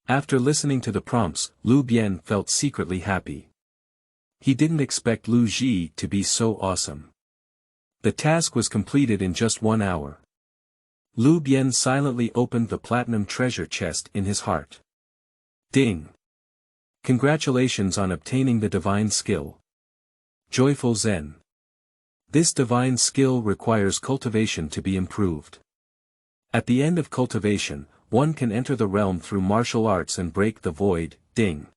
After listening to the prompts, Liu Bian felt secretly happy. He didn't expect Liu Ji to be so awesome. The task was completed in just 1 hour. Liu Bian silently opened the platinum treasure chest in his heart. Ding! Congratulations on obtaining the divine skill. Joyful Zen. This divine skill requires cultivation to be improved. At the end of cultivation, one can enter the realm through martial arts and break the void. Ding!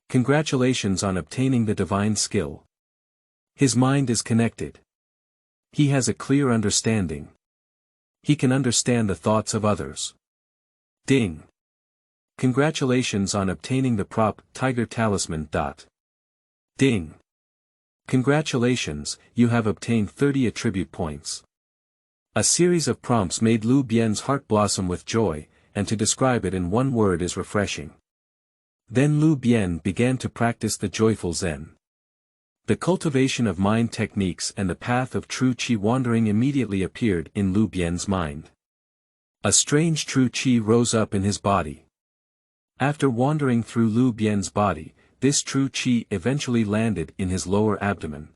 Congratulations on obtaining the divine skill. His mind is connected. He has a clear understanding. He can understand the thoughts of others. Ding! Congratulations on obtaining the prop Tiger Talisman. Ding! Congratulations, you have obtained 30 attribute points. A series of prompts made Liu Bian's heart blossom with joy, and to describe it in one word is refreshing. Then Liu Bian began to practice the joyful Zen. The cultivation of mind techniques and the path of true Qi wandering immediately appeared in Liu Bian's mind. A strange true Qi rose up in his body. After wandering through Liu Bian's body, this true Qi eventually landed in his lower abdomen.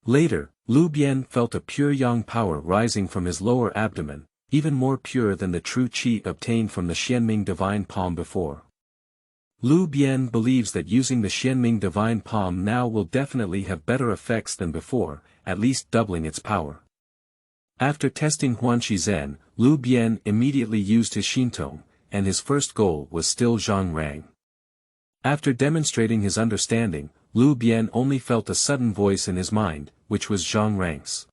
Later, Liu Bian felt a pure yang power rising from his lower abdomen, even more pure than the true Qi obtained from the Xianming divine palm before. Liu Bian believes that using the Xianming divine palm now will definitely have better effects than before, at least doubling its power. After testing Huanqi Zen, Liu Bian immediately used his Xintong, and his first goal was still Zhang Rang. After demonstrating his understanding, Liu Bian only felt a sudden voice in his mind, which was Zhang Rang's.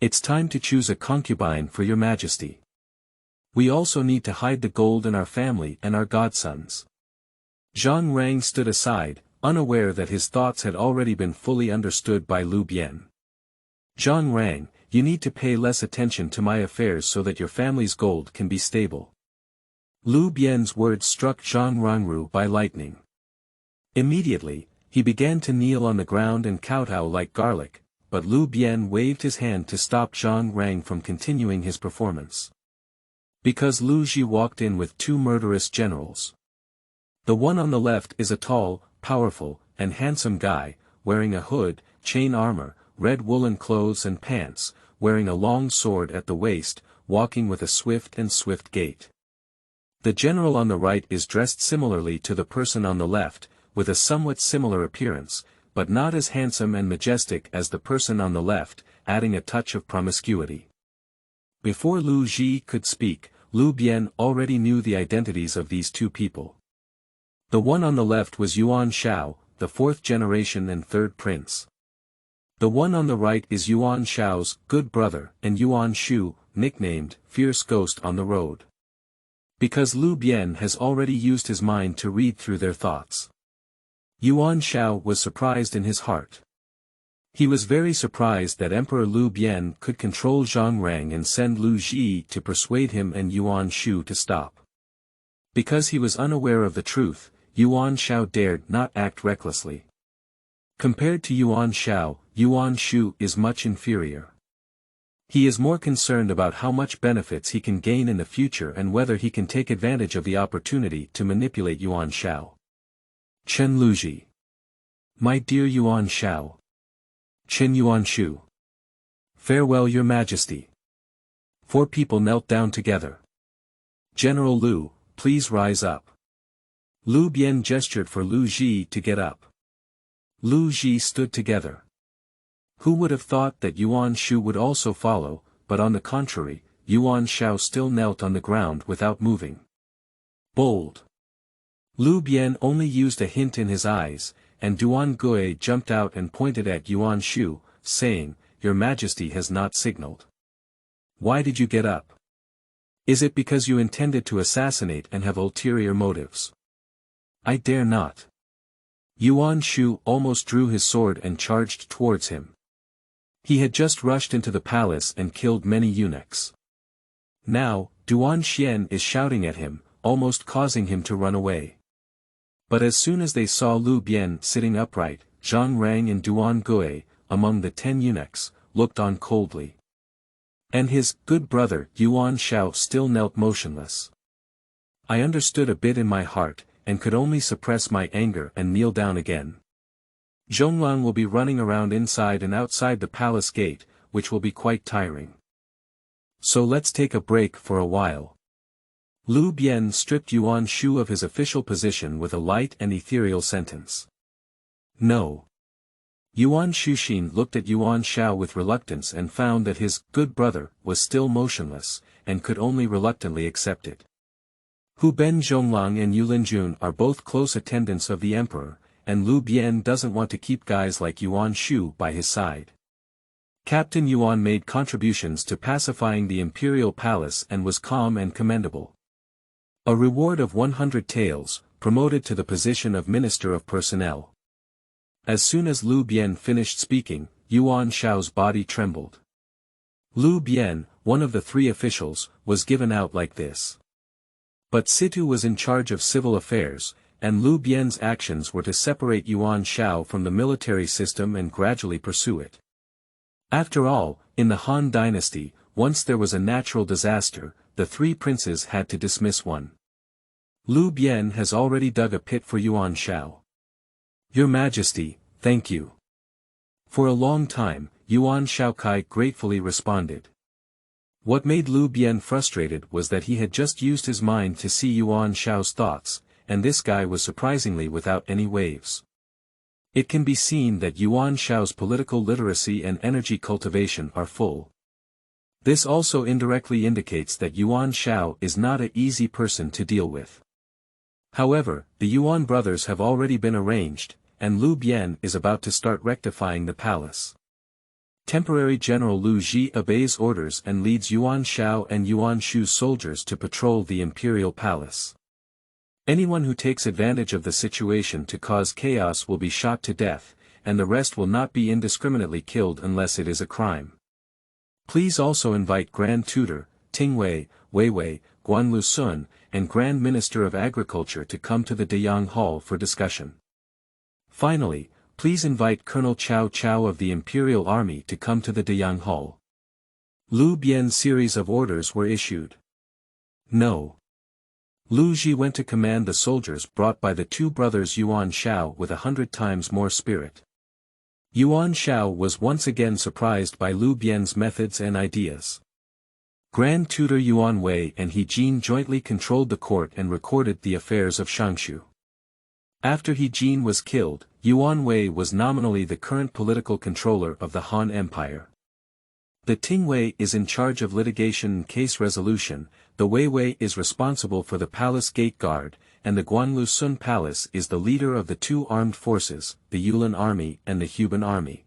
It's time to choose a concubine for your majesty. We also need to hide the gold in our family and our godsons. Zhang Rang stood aside, unaware that his thoughts had already been fully understood by Liu Bian. Zhang Rang, you need to pay less attention to my affairs so that your family's gold can be stable. Liu Bian's words struck Zhang Rangru by lightning. Immediately, he began to kneel on the ground and kowtow like garlic, but Liu Bian waved his hand to stop Zhang Rang from continuing his performance. Because Liu Ji walked in with 2 murderous generals. The one on the left is a tall, powerful, and handsome guy, wearing a hood, chain armor, red woolen clothes and pants, wearing a long sword at the waist, walking with a swift gait. The general on the right is dressed similarly to the person on the left, with a somewhat similar appearance, but not as handsome and majestic as the person on the left, adding a touch of promiscuity. Before Liu Ji could speak, Liu Bian already knew the identities of these 2 people. The one on the left was Yuan Xiao, the 4th generation and 3rd prince. The one on the right is Yuan Xiao's good brother and Yuan Shu, nicknamed Fierce Ghost on the Road. Because Liu Bian has already used his mind to read through their thoughts. Yuan Xiao was surprised in his heart. He was very surprised that Emperor Liu Bian could control Zhang Rang and send Liu Ji to persuade him and Yuan Shu to stop. Because he was unaware of the truth, Yuan Xiao dared not act recklessly. Compared to Yuan Xiao, Yuan Shu is much inferior. He is more concerned about how much benefits he can gain in the future and whether he can take advantage of the opportunity to manipulate Yuan Xiao. Chen Luji. My dear Yuan Xiao. Qin Yuan Shu. Farewell your majesty. 4 people knelt down together. General Liu, please rise up. Liu Bian gestured for Liu Ji to get up. Liu Ji stood together. Who would have thought that Yuan Shu would also follow, but on the contrary, Yuan Xiao still knelt on the ground without moving. Bold. Liu Bian only used a hint in his eyes, and Duan Gui jumped out and pointed at Yuan Shu, saying, Your Majesty has not signaled. Why did you get up? Is it because you intended to assassinate and have ulterior motives? I dare not. Yuan Shu almost drew his sword and charged towards him. He had just rushed into the palace and killed many eunuchs. Now, Duan Xian is shouting at him, almost causing him to run away. But as soon as they saw Liu Bian sitting upright, Zhang Rang and Duan Gui, among the 10 eunuchs, looked on coldly. And his good brother Yuan Xiao still knelt motionless. I understood a bit in my heart, and could only suppress my anger and kneel down again. Zhonglang will be running around inside and outside the palace gate, which will be quite tiring. So let's take a break for a while. Liu Bian stripped Yuan Shu of his official position with a light and ethereal sentence. No. Yuan Shuxin looked at Yuan Xiao with reluctance and found that his good brother was still motionless, and could only reluctantly accept it. Hu Ben Zhonglang and Yu Linjun are both close attendants of the emperor, and Liu Bian doesn't want to keep guys like Yuan Shu by his side. Captain Yuan made contributions to pacifying the imperial palace and was calm and commendable. A reward of 100 taels, promoted to the position of Minister of Personnel. As soon as Liu Bian finished speaking, Yuan Xiao's body trembled. Liu Bian, one of the 3 officials, was given out like this. But Situ was in charge of civil affairs, and Liu Bian's actions were to separate Yuan Xiao from the military system and gradually pursue it. After all, in the Han Dynasty, once there was a natural disaster, the 3 princes had to dismiss one. Liu Bian has already dug a pit for Yuan Xiao. Your Majesty, thank you. For a long time, Yuan Shaokai gratefully responded. What made Liu Bian frustrated was that he had just used his mind to see Yuan Xiao's thoughts, and this guy was surprisingly without any waves. It can be seen that Yuan Xiao's political literacy and energy cultivation are full. This also indirectly indicates that Yuan Xiao is not an easy person to deal with. However, the Yuan brothers have already been arranged, and Liu Bian is about to start rectifying the palace. Temporary General Liu Ji obeys orders and leads Yuan Xiao and Yuan Shu's soldiers to patrol the imperial palace. Anyone who takes advantage of the situation to cause chaos will be shot to death, and the rest will not be indiscriminately killed unless it is a crime. Please also invite Grand Tutor, Tingwei, Weiwei, Guanlu Sun, and Grand Minister of Agriculture to come to the Dayang Hall for discussion. Finally, please invite Colonel Cao Cao of the Imperial Army to come to the Dayang Hall. Liu Bian's series of orders were issued. No. Liu Ji went to command the soldiers brought by the 2 brothers Yuan Xiao with 100 times more spirit. Yuan Xiao was once again surprised by Liu Bian's methods and ideas. Grand Tutor Yuan Wei and He Jin jointly controlled the court and recorded the affairs of Shangshu. After He Jin was killed, Yuan Wei was nominally the current political controller of the Han Empire. The Tingwei is in charge of litigation and case resolution, the Weiwei is responsible for the palace gate guard, and the Guanlu Sun Palace is the leader of the 2 armed forces, the Yulin Army and the Huban Army.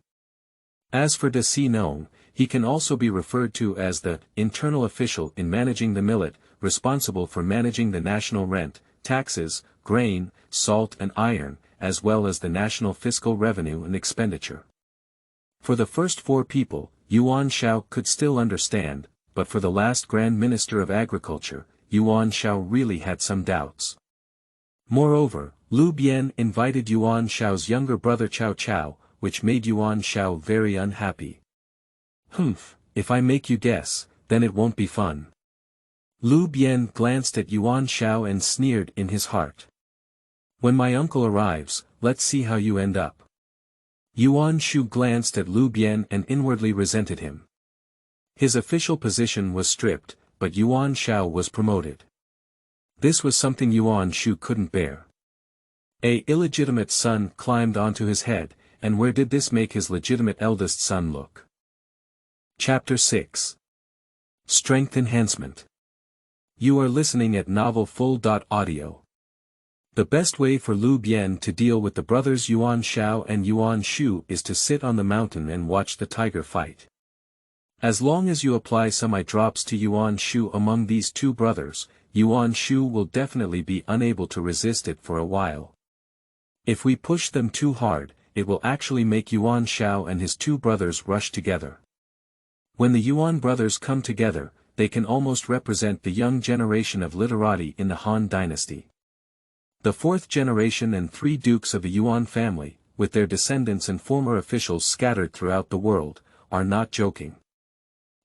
As for De Si Nong, he can also be referred to as the internal official in managing the millet, responsible for managing the national rent, taxes, grain, salt and iron, as well as the national fiscal revenue and expenditure. For the first 4 people, Yuan Xiao could still understand, but for the last Grand Minister of Agriculture, Yuan Xiao really had some doubts. Moreover, Liu Bian invited Yuan Shao's younger brother Qiao, which made Yuan Shao very unhappy. "Humph, if I make you guess, then it won't be fun." Liu Bian glanced at Yuan Shao and sneered in his heart. "When my uncle arrives, let's see how you end up." Yuan Shu glanced at Liu Bian and inwardly resented him. His official position was stripped, but Yuan Shao was promoted. This was something Yuan Shu couldn't bear. A illegitimate son climbed onto his head, and where did this make his legitimate eldest son look? Chapter 6. Strength Enhancement. You are listening at Novel Full.Audio. The best way for Liu Bian to deal with the brothers Yuan Shao and Yuan Shu is to sit on the mountain and watch the tiger fight. As long as you apply some eye drops to Yuan Shu among these two brothers, Yuan Shu will definitely be unable to resist it for a while. If we push them too hard, it will actually make Yuan Shao and his two brothers rush together. When the Yuan brothers come together, they can almost represent the young generation of literati in the Han Dynasty. The fourth generation and three dukes of the Yuan family, with their descendants and former officials scattered throughout the world, are not joking.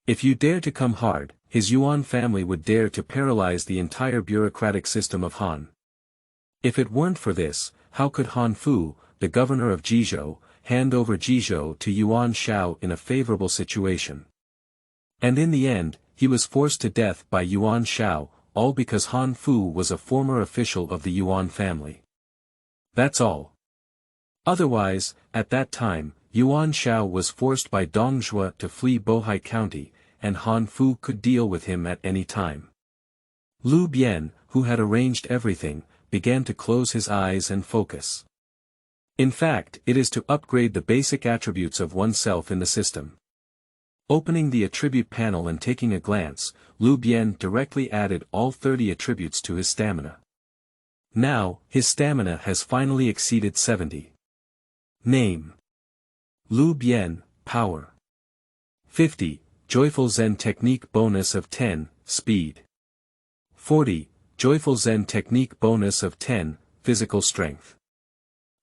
If you dare to come hard, his Yuan family would dare to paralyze the entire bureaucratic system of Han. If it weren't for this, how could Han Fu, the governor of Jizhou, hand over Jizhou to Yuan Shao in a favorable situation? And in the end, he was forced to death by Yuan Shao, all because Han Fu was a former official of the Yuan family. That's all. Otherwise, at that time, Yuan Shao was forced by Dong Zhuo to flee Bohai County, and Han Fu could deal with him at any time. Liu Bian, who had arranged everything, began to close his eyes and focus. In fact, it is to upgrade the basic attributes of oneself in the system. Opening the attribute panel and taking a glance, Liu Bian directly added all 30 attributes to his stamina. Now, his stamina has finally exceeded 70. Name: Liu Bian, Power 50, Joyful Zen Technique Bonus of 10, Speed 40, Joyful Zen Technique Bonus of 10, Physical Strength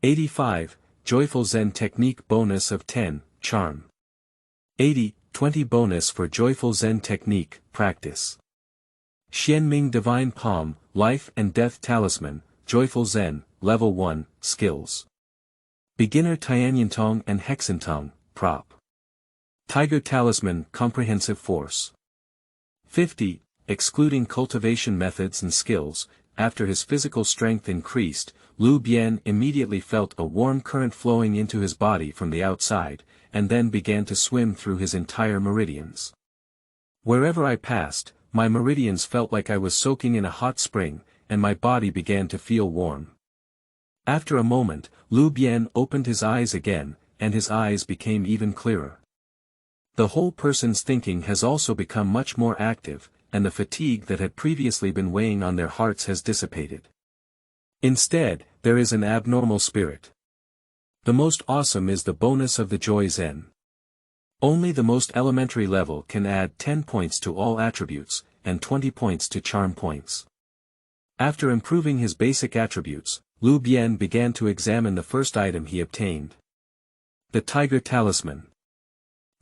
85, Joyful Zen Technique Bonus of 10, Charm 80, 20 bonus for Joyful Zen Technique, Practice. Xianming Divine Palm, Life and Death Talisman, Joyful Zen, Level 1, Skills. Beginner Tianyantong and Hexantong, Prop. Tiger Talisman, Comprehensive Force. 50, excluding cultivation methods and skills. After his physical strength increased, Liu Bian immediately felt a warm current flowing into his body from the outside, and then began to swim through his entire meridians. Wherever I passed, my meridians felt like I was soaking in a hot spring, and my body began to feel warm. After a moment, Liu Bian opened his eyes again, and his eyes became even clearer. The whole person's thinking has also become much more active, and the fatigue that had previously been weighing on their hearts has dissipated. Instead, there is an abnormal spirit. The most awesome is the bonus of the Joy Zen. Only the most elementary level can add 10 points to all attributes, and 20 points to charm points. After improving his basic attributes, Liu Bian began to examine the first item he obtained. The Tiger Talisman.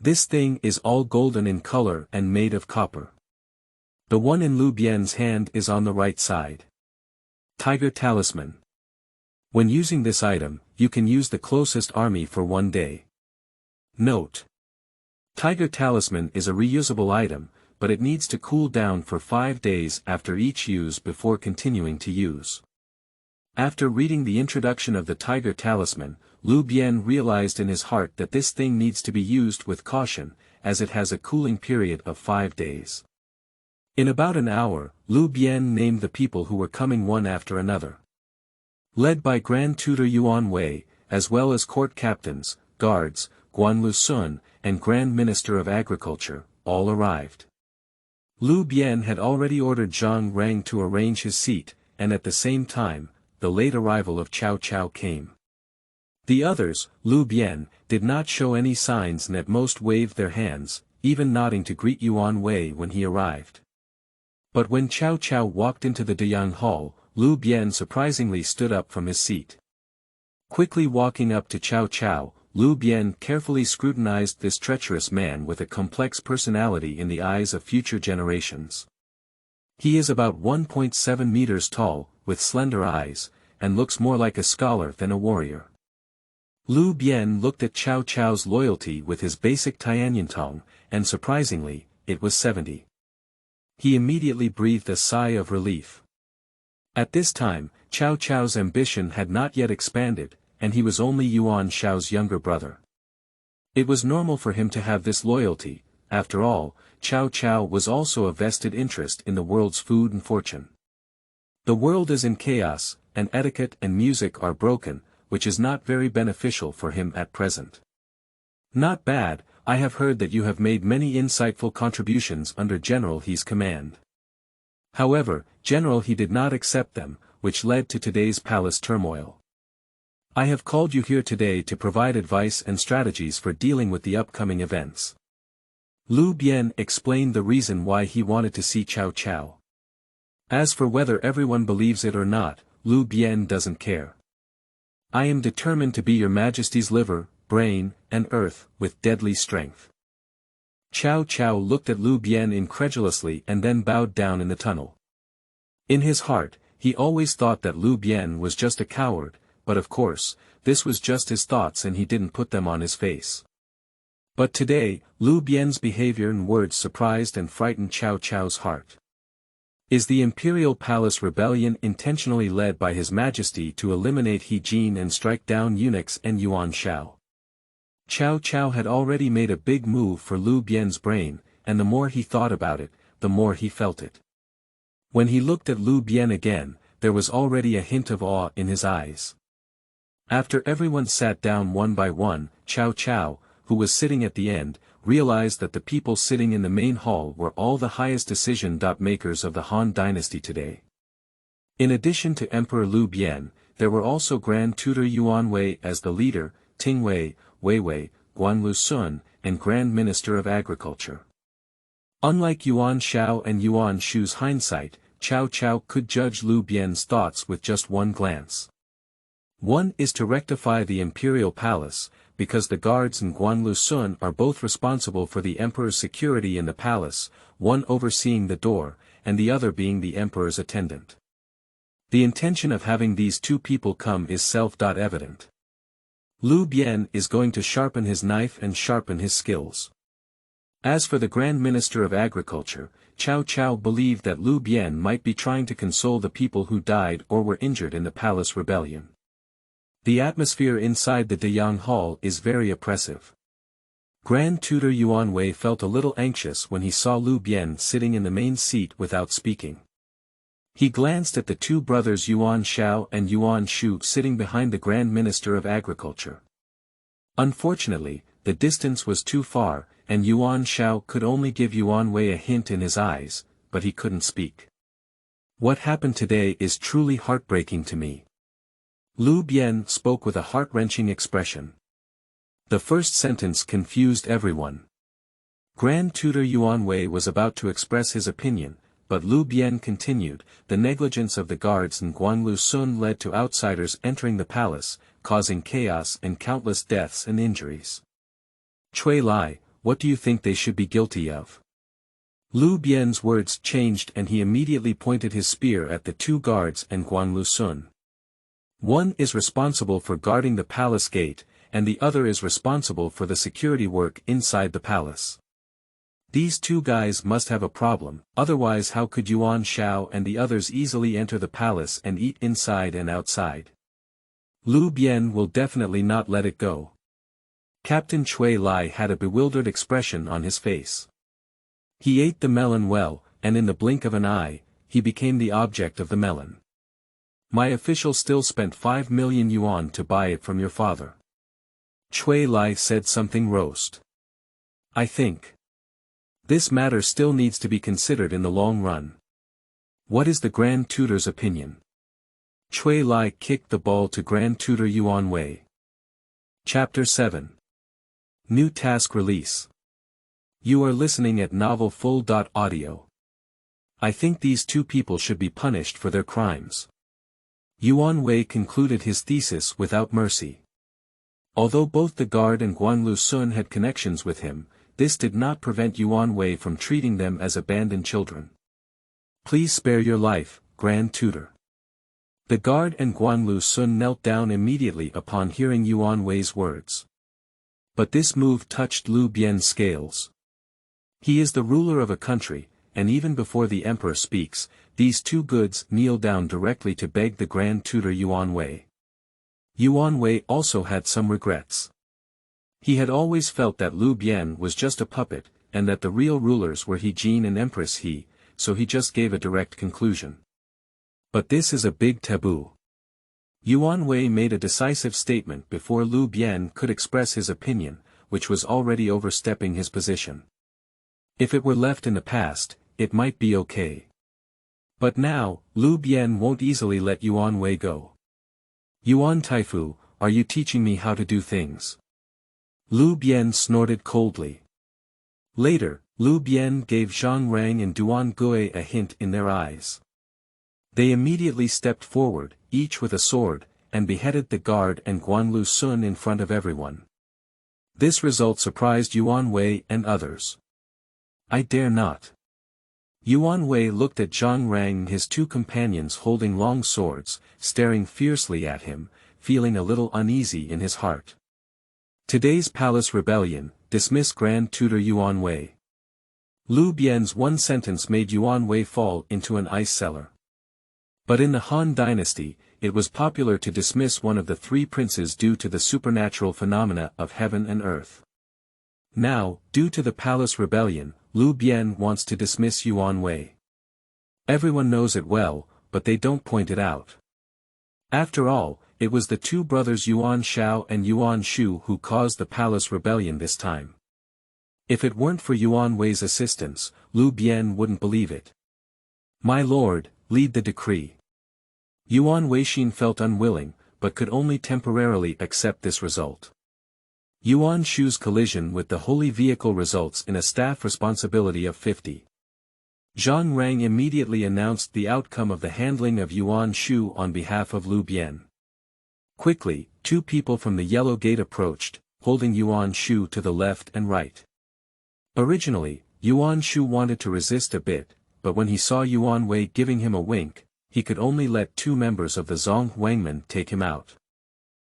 This thing is all golden in color and made of copper. The one in Liu Bian's hand is on the right side. Tiger Talisman. When using this item, you can use the closest army for 1 day. Note: Tiger Talisman is a reusable item, but it needs to cool down for 5 days after each use before continuing to use. After reading the introduction of the Tiger Talisman, Liu Bian realized in his heart that this thing needs to be used with caution, as it has a cooling period of 5 days. In about an hour, Liu Bian named the people who were coming one after another. Led by Grand Tutor Yuan Wei, as well as court captains, guards, Guanlu Sun, and Grand Minister of Agriculture, all arrived. Liu Bian had already ordered Zhang Rang to arrange his seat, and at the same time, the late arrival of Cao came. The others, Liu Bian, did not show any signs and at most waved their hands, even nodding to greet Yuan Wei when he arrived. But when Cao walked into the Deyang Hall, Liu Bian surprisingly stood up from his seat. Quickly walking up to Qiao, Liu Bian carefully scrutinized this treacherous man with a complex personality in the eyes of future generations. He is about 1.7 meters tall, with slender eyes, and looks more like a scholar than a warrior. Liu Bian looked at Qiao's loyalty with his basic Tianyantong, and surprisingly, it was 70. He immediately breathed a sigh of relief. At this time, Qiao's ambition had not yet expanded, and he was only Yuan Shao's younger brother. It was normal for him to have this loyalty. After all, Qiao was also a vested interest in the world's food and fortune. The world is in chaos, and etiquette and music are broken, which is not very beneficial for him at present. Not bad, I have heard that you have made many insightful contributions under General He's command. However, General He did not accept them, which led to today's palace turmoil. I have called you here today to provide advice and strategies for dealing with the upcoming events. Liu Bian explained the reason why he wanted to see Qiao. As for whether everyone believes it or not, Liu Bian doesn't care. I am determined to be your Majesty's liver, brain, and earth, with deadly strength. Qiao looked at Liu Bian incredulously and then bowed down in the tunnel. In his heart, he always thought that Liu Bian was just a coward, but of course, this was just his thoughts and he didn't put them on his face. But today, Liu Bian's behavior and words surprised and frightened Qiao's heart. Is the Imperial Palace rebellion intentionally led by His Majesty to eliminate He Jin and strike down eunuchs and Yuan Shao? Qiao had already made a big move for Liu Bian's brain, and the more he thought about it, the more he felt it. When he looked at Liu Bian again, there was already a hint of awe in his eyes. After everyone sat down one by one, Qiao, who was sitting at the end, realized that the people sitting in the main hall were all the highest decision-makers of the Han Dynasty today. In addition to Emperor Liu Bian, there were also Grand Tutor Yuan Wei as the leader, Ting Wei, Wei, Guanlu Sun, and Grand Minister of Agriculture. Unlike Yuan Shao and Yuan Shu's hindsight, Qiao could judge Liu Bian's thoughts with just one glance. One is to rectify the Imperial Palace, because the guards and Guanlu Sun are both responsible for the Emperor's security in the palace, one overseeing the door, and the other being the Emperor's attendant. The intention of having these two people come is self-evident. Liu Bian is going to sharpen his knife and sharpen his skills. As for the Grand Minister of Agriculture, Qiao believed that Liu Bian might be trying to console the people who died or were injured in the palace rebellion. The atmosphere inside the Deyang Hall is very oppressive. Grand Tutor Yuan Wei felt a little anxious when he saw Liu Bian sitting in the main seat without speaking. He glanced at the two brothers Yuan Shao and Yuan Shu sitting behind the Grand Minister of Agriculture. Unfortunately, the distance was too far, and Yuan Shao could only give Yuan Wei a hint in his eyes, but he couldn't speak. What happened today is truly heartbreaking to me. Liu Bian spoke with a heart-wrenching expression. The first sentence confused everyone. Grand Tutor Yuan Wei was about to express his opinion, but Liu Bian continued, the negligence of the guards in Guanlu Sun led to outsiders entering the palace, causing chaos and countless deaths and injuries. Cui Lai, what do you think they should be guilty of? Liu Bian's words changed and he immediately pointed his spear at the two guards and Guanlu Sun. One is responsible for guarding the palace gate, and the other is responsible for the security work inside the palace. These two guys must have a problem, otherwise how could Yuan Shao and the others easily enter the palace and eat inside and outside? Liu Bian will definitely not let it go. Captain Cui Lai had a bewildered expression on his face. He ate the melon well, and in the blink of an eye, he became the object of the melon. My official still spent 5 million yuan to buy it from your father. Cui Lai said something roast. I think this matter still needs to be considered in the long run. What is the Grand Tutor's opinion? Cui Lai kicked the ball to Grand Tutor Yuan Wei. Chapter 7. New Task Release. You are listening at novelfull.audio. I think these two people should be punished for their crimes. Yuan concluded his thesis without mercy. Although both the guard and Guanlu Sun had connections with him, this did not prevent Yuan from treating them as abandoned children. Please spare your life, Grand Tutor. The guard and Guanlu Sun knelt down immediately upon hearing Yuan's words. But this move touched Liu Bian's scales. He is the ruler of a country, and even before the emperor speaks, these two goods kneel down directly to beg the Grand Tutor Yuan. Yuan also had some regrets. He had always felt that Liu Bian was just a puppet, and that the real rulers were He Jin and Empress He, so he just gave a direct conclusion. But this is a big taboo. Yuan made a decisive statement before Liu Bian could express his opinion, which was already overstepping his position. If it were left in the past, it might be okay. But now, Liu Bian won't easily let Yuan go. Yuan Taifu, are you teaching me how to do things? Liu Bian snorted coldly. Later, Liu Bian gave Zhang Rang and Duan Gui a hint in their eyes. They immediately stepped forward, each with a sword, and beheaded the guard and Guanlu Sun in front of everyone. This result surprised Yuan and others. I dare not. Yuan looked at Zhang Rang and his two companions holding long swords, staring fiercely at him, feeling a little uneasy in his heart. Today's palace rebellion, dismiss Grand Tutor Yuan. Liu Bian's one sentence made Yuan fall into an ice cellar. But in the Han Dynasty, it was popular to dismiss one of the three princes due to the supernatural phenomena of heaven and earth. Now, due to the palace rebellion, Liu Bian wants to dismiss Yuan. Everyone knows it well, but they don't point it out. After all, it was the two brothers Yuan Xiao and Yuan Shu who caused the palace rebellion this time. If it weren't for Yuan's assistance, Liu Bian wouldn't believe it. My lord, lead the decree. Yuan Weixin felt unwilling, but could only temporarily accept this result. Yuan Shu's collision with the holy vehicle results in a staff responsibility of 50. Zhang Rang immediately announced the outcome of the handling of Yuan Shu on behalf of Liu Bian. Quickly, two people from the Yellow Gate approached, holding Yuan Shu to the left and right. Originally, Yuan Shu wanted to resist a bit, but when he saw Yuan giving him a wink, he could only let two members of the Zong Huangmen take him out.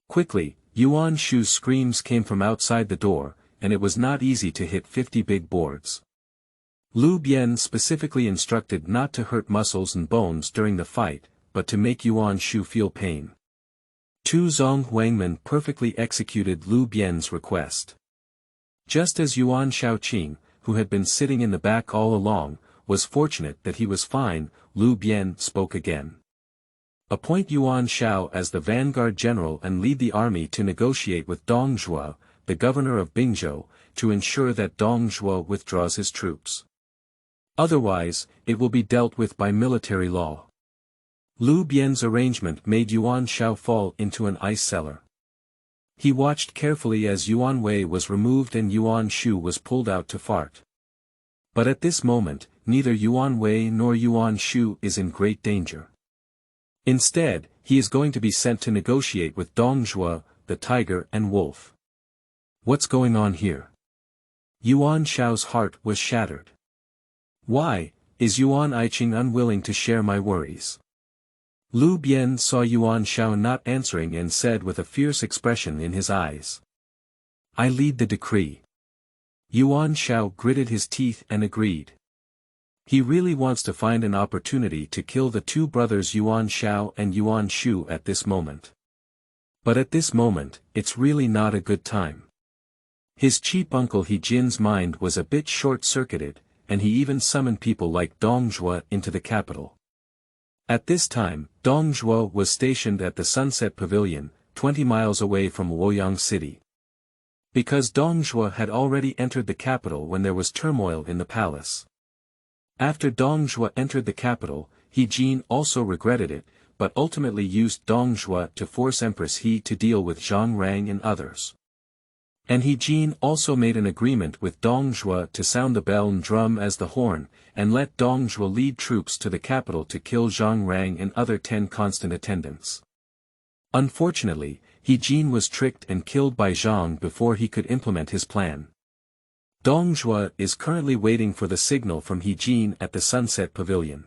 Quickly, Yuan Shu's screams came from outside the door, and it was not easy to hit 50 big boards. Liu Bian specifically instructed not to hurt muscles and bones during the fight, but to make Yuan Shu feel pain. Two Zong Huangmen perfectly executed Liu Bian's request. Just as Yuan Shaoqing, who had been sitting in the back all along, was fortunate that he was fine, Liu Bian spoke again. Appoint Yuan Xiao as the vanguard general and lead the army to negotiate with Dong Zhuo, the governor of Bingzhou, to ensure that Dong Zhuo withdraws his troops. Otherwise, it will be dealt with by military law. Liu Bian's arrangement made Yuan Xiao fall into an ice cellar. He watched carefully as Yuan was removed and Yuan Shu was pulled out to fart. But at this moment, neither Yuan nor Yuan Shu is in great danger. Instead, he is going to be sent to negotiate with Dong Zhuo, the tiger and wolf. What's going on here? Yuan Xiao's heart was shattered. Why, is Yuan Aiqing unwilling to share my worries? Liu Bian saw Yuan Xiao not answering and said with a fierce expression in his eyes. I lead the decree. Yuan Xiao gritted his teeth and agreed. He really wants to find an opportunity to kill the two brothers Yuan Xiao and Yuan Shu at this moment. But at this moment, it's really not a good time. His cheap uncle He Jin's mind was a bit short-circuited, and he even summoned people like Dong Zhuo into the capital. At this time, Dong Zhuo was stationed at the Sunset Pavilion, 20 miles away from Luoyang City. Because Dong Zhuo had already entered the capital when there was turmoil in the palace. After Dong Zhuo entered the capital, He Jin also regretted it, but ultimately used Dong Zhuo to force Empress He to deal with Zhang Rang and others. And He Jin also made an agreement with Dongzhuo to sound the bell and drum as the horn, and let Dongzhuo lead troops to the capital to kill Zhang Rang and other 10 constant attendants. Unfortunately, He Jin was tricked and killed by Zhang before he could implement his plan. Dongzhuo is currently waiting for the signal from He Jin at the Sunset Pavilion.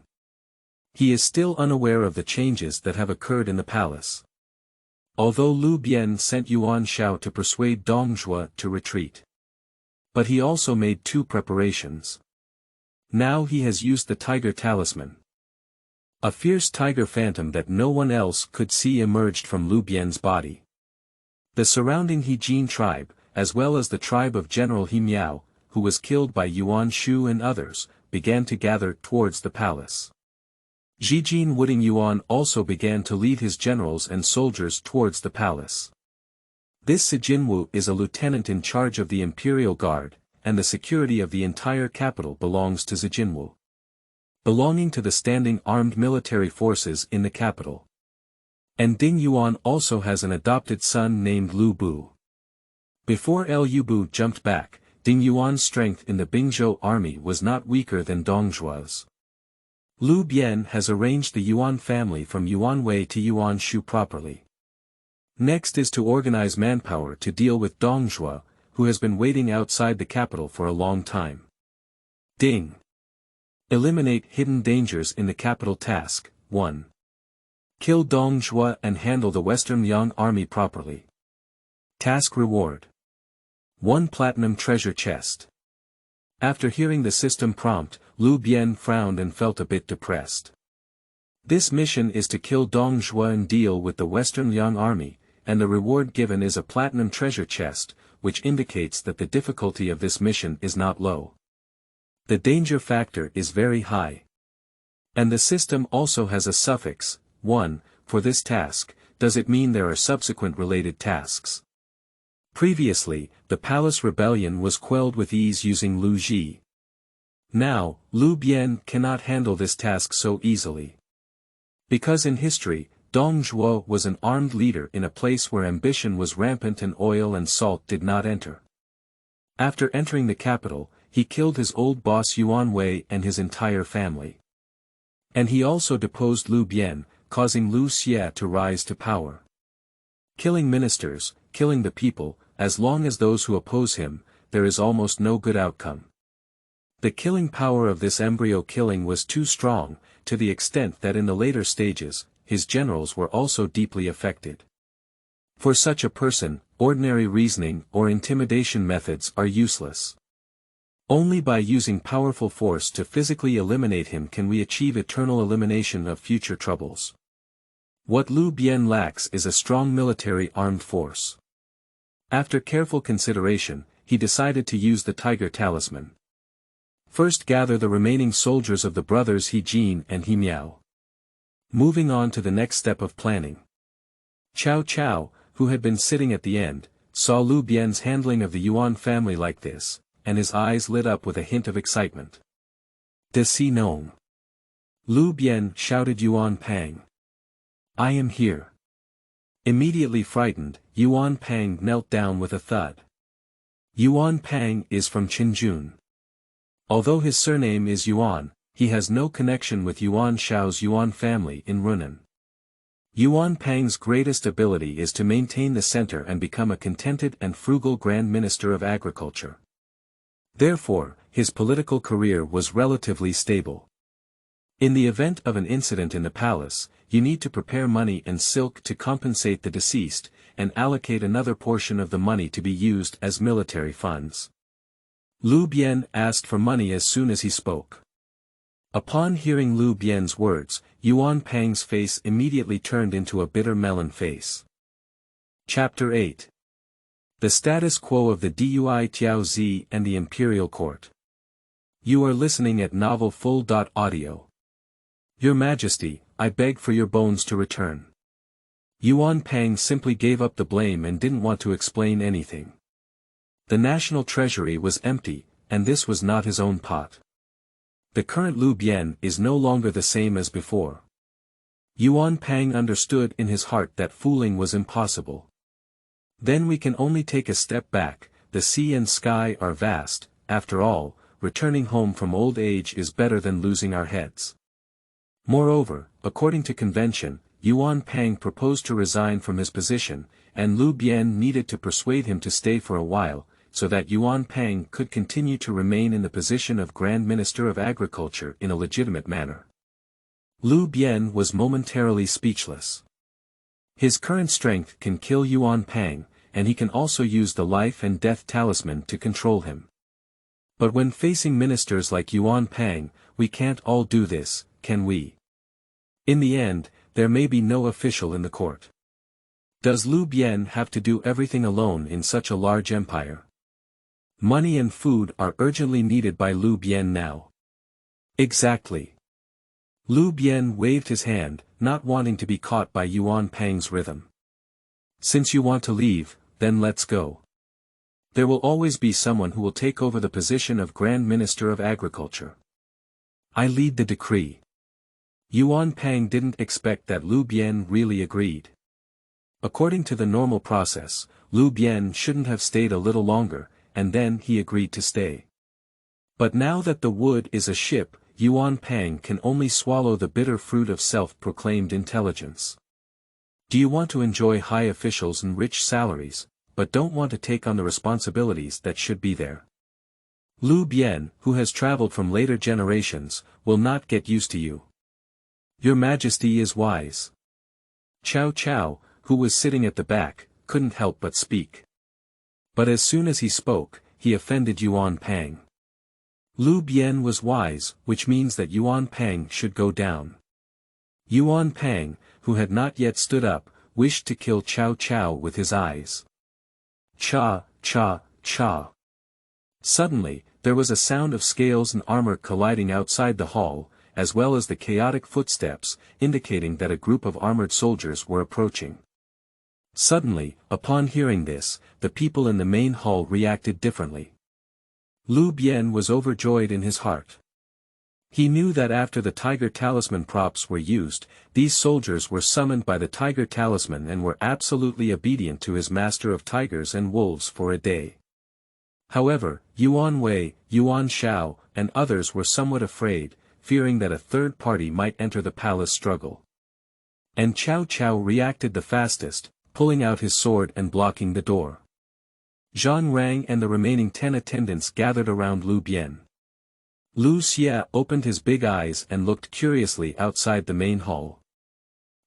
He is still unaware of the changes that have occurred in the palace. Although Liu Bian sent Yuan Xiao to persuade Dongzhuo to retreat. But he also made 2 preparations. Now he has used the tiger talisman. A fierce tiger phantom that no one else could see emerged from Liu Bian's body. The surrounding He Jin tribe, as well as the tribe of General He Miao, who was killed by Yuan Shu and others, began to gather towards the palace. Zijin Wuding Yuan also began to lead his generals and soldiers towards the palace. This Zijinwu is a lieutenant in charge of the Imperial Guard, and the security of the entire capital belongs to Zijinwu. Belonging to the standing armed military forces in the capital. And Ding Yuan also has an adopted son named Liu Bu. Before Liu Bu jumped back, Ding Yuan's strength in the Bingzhou army was not weaker than Dongzhuo's. Liu Bian has arranged the Yuan family from Yuan Wei to Yuan Shu properly. Next is to organize manpower to deal with Dongzhuo, who has been waiting outside the capital for a long time. Ding. Eliminate hidden dangers in the capital. Task 1. Kill Dongzhuo and handle the Western Yang army properly. Task reward. 1 platinum treasure chest. After hearing the system prompt, Liu Bian frowned and felt a bit depressed. This mission is to kill Dongzhuo and deal with the Western Yang army, and the reward given is a platinum treasure chest, which indicates that the difficulty of this mission is not low. The danger factor is very high. And the system also has a suffix, 1, for this task. Does it mean there are subsequent related tasks? Previously, the palace rebellion was quelled with ease using Liu Ji. Now, Liu Bian cannot handle this task so easily. Because in history, Dongzhuo was an armed leader in a place where ambition was rampant and oil and salt did not enter. After entering the capital, he killed his old boss Yuan Wei and his entire family. And he also deposed Liu Bian, causing Liu Xie to rise to power. Killing ministers, killing the people, as long as those who oppose him, there is almost no good outcome. The killing power of this embryo killing was too strong, to the extent that in the later stages, his generals were also deeply affected. For such a person, ordinary reasoning or intimidation methods are useless. Only by using powerful force to physically eliminate him can we achieve eternal elimination of future troubles. What Liu Bian lacks is a strong military armed force. After careful consideration, he decided to use the tiger talisman. First gather the remaining soldiers of the brothers He Jin and He Miao. Moving on to the next step of planning. Qiao, who had been sitting at the end, saw Liu Bian's handling of the Yuan family like this, and his eyes lit up with a hint of excitement. Does he know? Liu Bian shouted Yuan Pang. I am here. Immediately frightened, Yuan Pang knelt down with a thud. Yuan Pang is from Qinjun. Although his surname is Yuan, he has no connection with Yuan Xiao's Yuan family in Runan. Yuan Pang's greatest ability is to maintain the center and become a contented and frugal Grand Minister of Agriculture. Therefore, his political career was relatively stable. In the event of an incident in the palace, you need to prepare money and silk to compensate the deceased, and allocate another portion of the money to be used as military funds. Liu Bian asked for money as soon as he spoke. Upon hearing Liu Bian's words, Yuan Pang's face immediately turned into a bitter melon face. Chapter 8. The status quo of the Dui Tiao Z and the Imperial Court. You are listening at Novel Full.Audio. Your Majesty, I beg for your bones to return. Yuan Pang simply gave up the blame and didn't want to explain anything. The national treasury was empty, and this was not his own pot. The current Liu Bian is no longer the same as before. Yuan Pang understood in his heart that fooling was impossible. Then we can only take a step back. The sea and sky are vast. After all, returning home from old age is better than losing our heads. Moreover, according to convention, Yuan Pang proposed to resign from his position, and Liu Bian needed to persuade him to stay for a while, so that Yuan Pang could continue to remain in the position of Grand Minister of Agriculture in a legitimate manner. Liu Bian was momentarily speechless. His current strength can kill Yuan Pang, and he can also use the life and death talisman to control him. But when facing ministers like Yuan Pang, we can't all do this, can we? In the end, there may be no official in the court. Does Liu Bian have to do everything alone in such a large empire? Money and food are urgently needed by Liu Bian now. Exactly. Liu Bian waved his hand, not wanting to be caught by Yuan Pang's rhythm. Since you want to leave, then let's go. There will always be someone who will take over the position of Grand Minister of Agriculture. I lead the decree. Yuan Pang didn't expect that Liu Bian really agreed. According to the normal process, Liu Bian shouldn't have stayed a little longer, and then he agreed to stay. But now that the wood is a ship, Yuan Pang can only swallow the bitter fruit of self-proclaimed intelligence. Do you want to enjoy high officials and rich salaries, but don't want to take on the responsibilities that should be there? Liu Bian, who has traveled from later generations, will not get used to you. Your Majesty is wise. Qiao, who was sitting at the back, couldn't help but speak. But as soon as he spoke, he offended Yuan Pang. Liu Bian was wise, which means that Yuan Pang should go down. Yuan Pang, who had not yet stood up, wished to kill Qiao with his eyes. Cha. Suddenly, there was a sound of scales and armor colliding outside the hall, as well as the chaotic footsteps, indicating that a group of armored soldiers were approaching. Suddenly, upon hearing this, the people in the main hall reacted differently. Liu Bian was overjoyed in his heart. He knew that after the tiger talisman props were used, these soldiers were summoned by the tiger talisman and were absolutely obedient to his master of tigers and wolves for a day. However, Yuan Wei, Yuan Xiao, and others were somewhat afraid, fearing that a third party might enter the palace struggle. And Qiao reacted the fastest, pulling out his sword and blocking the door. Zhang Rang and the remaining 10 attendants gathered around Liu Bian. Lu Xie opened his big eyes and looked curiously outside the main hall.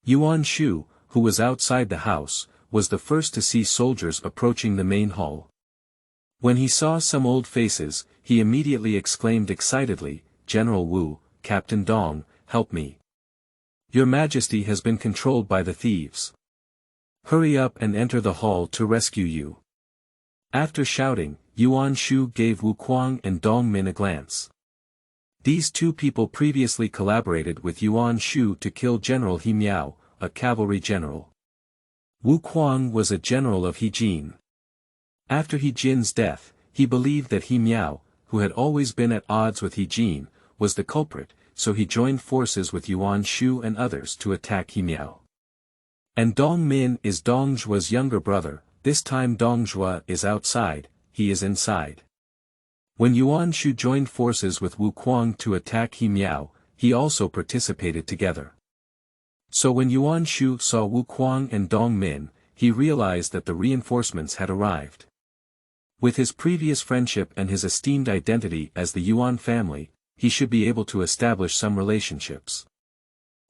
Yuan Shu, who was outside the house, was the first to see soldiers approaching the main hall. When he saw some old faces, he immediately exclaimed excitedly, "General Wu, Captain Dong, help me. Your Majesty has been controlled by the thieves. Hurry up and enter the hall to rescue you." After shouting, Yuan Shu gave Wu Kuang and Dong Min a glance. These two people previously collaborated with Yuan Shu to kill General He Miao, a cavalry general. Wu Kuang was a general of He Jin. After He Jin's death, he believed that He Miao, who had always been at odds with He Jin, was the culprit, so he joined forces with Yuan Shu and others to attack He Miao. And Dong Min is Dong Zhua's younger brother. This time Dong Zhua is outside, he is inside. When Yuan Shu joined forces with Wu Kuang to attack He Miao, he also participated together. So when Yuan Shu saw Wu Kuang and Dong Min, he realized that the reinforcements had arrived. With his previous friendship and his esteemed identity as the Yuan family, he should be able to establish some relationships.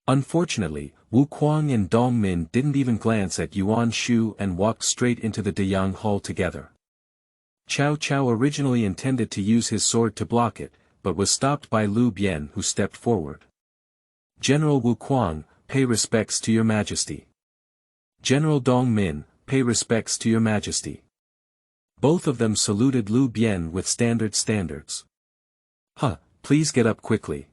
Unfortunately, Wu Kuang and Dong Min didn't even glance at Yuan Shu and walked straight into the Dayang Hall together. Qiao originally intended to use his sword to block it, but was stopped by Liu Bian, who stepped forward. "General Wu Kuang, pay respects to your Majesty. General Dong Min, pay respects to your Majesty." Both of them saluted Liu Bian with standards. Please get up quickly.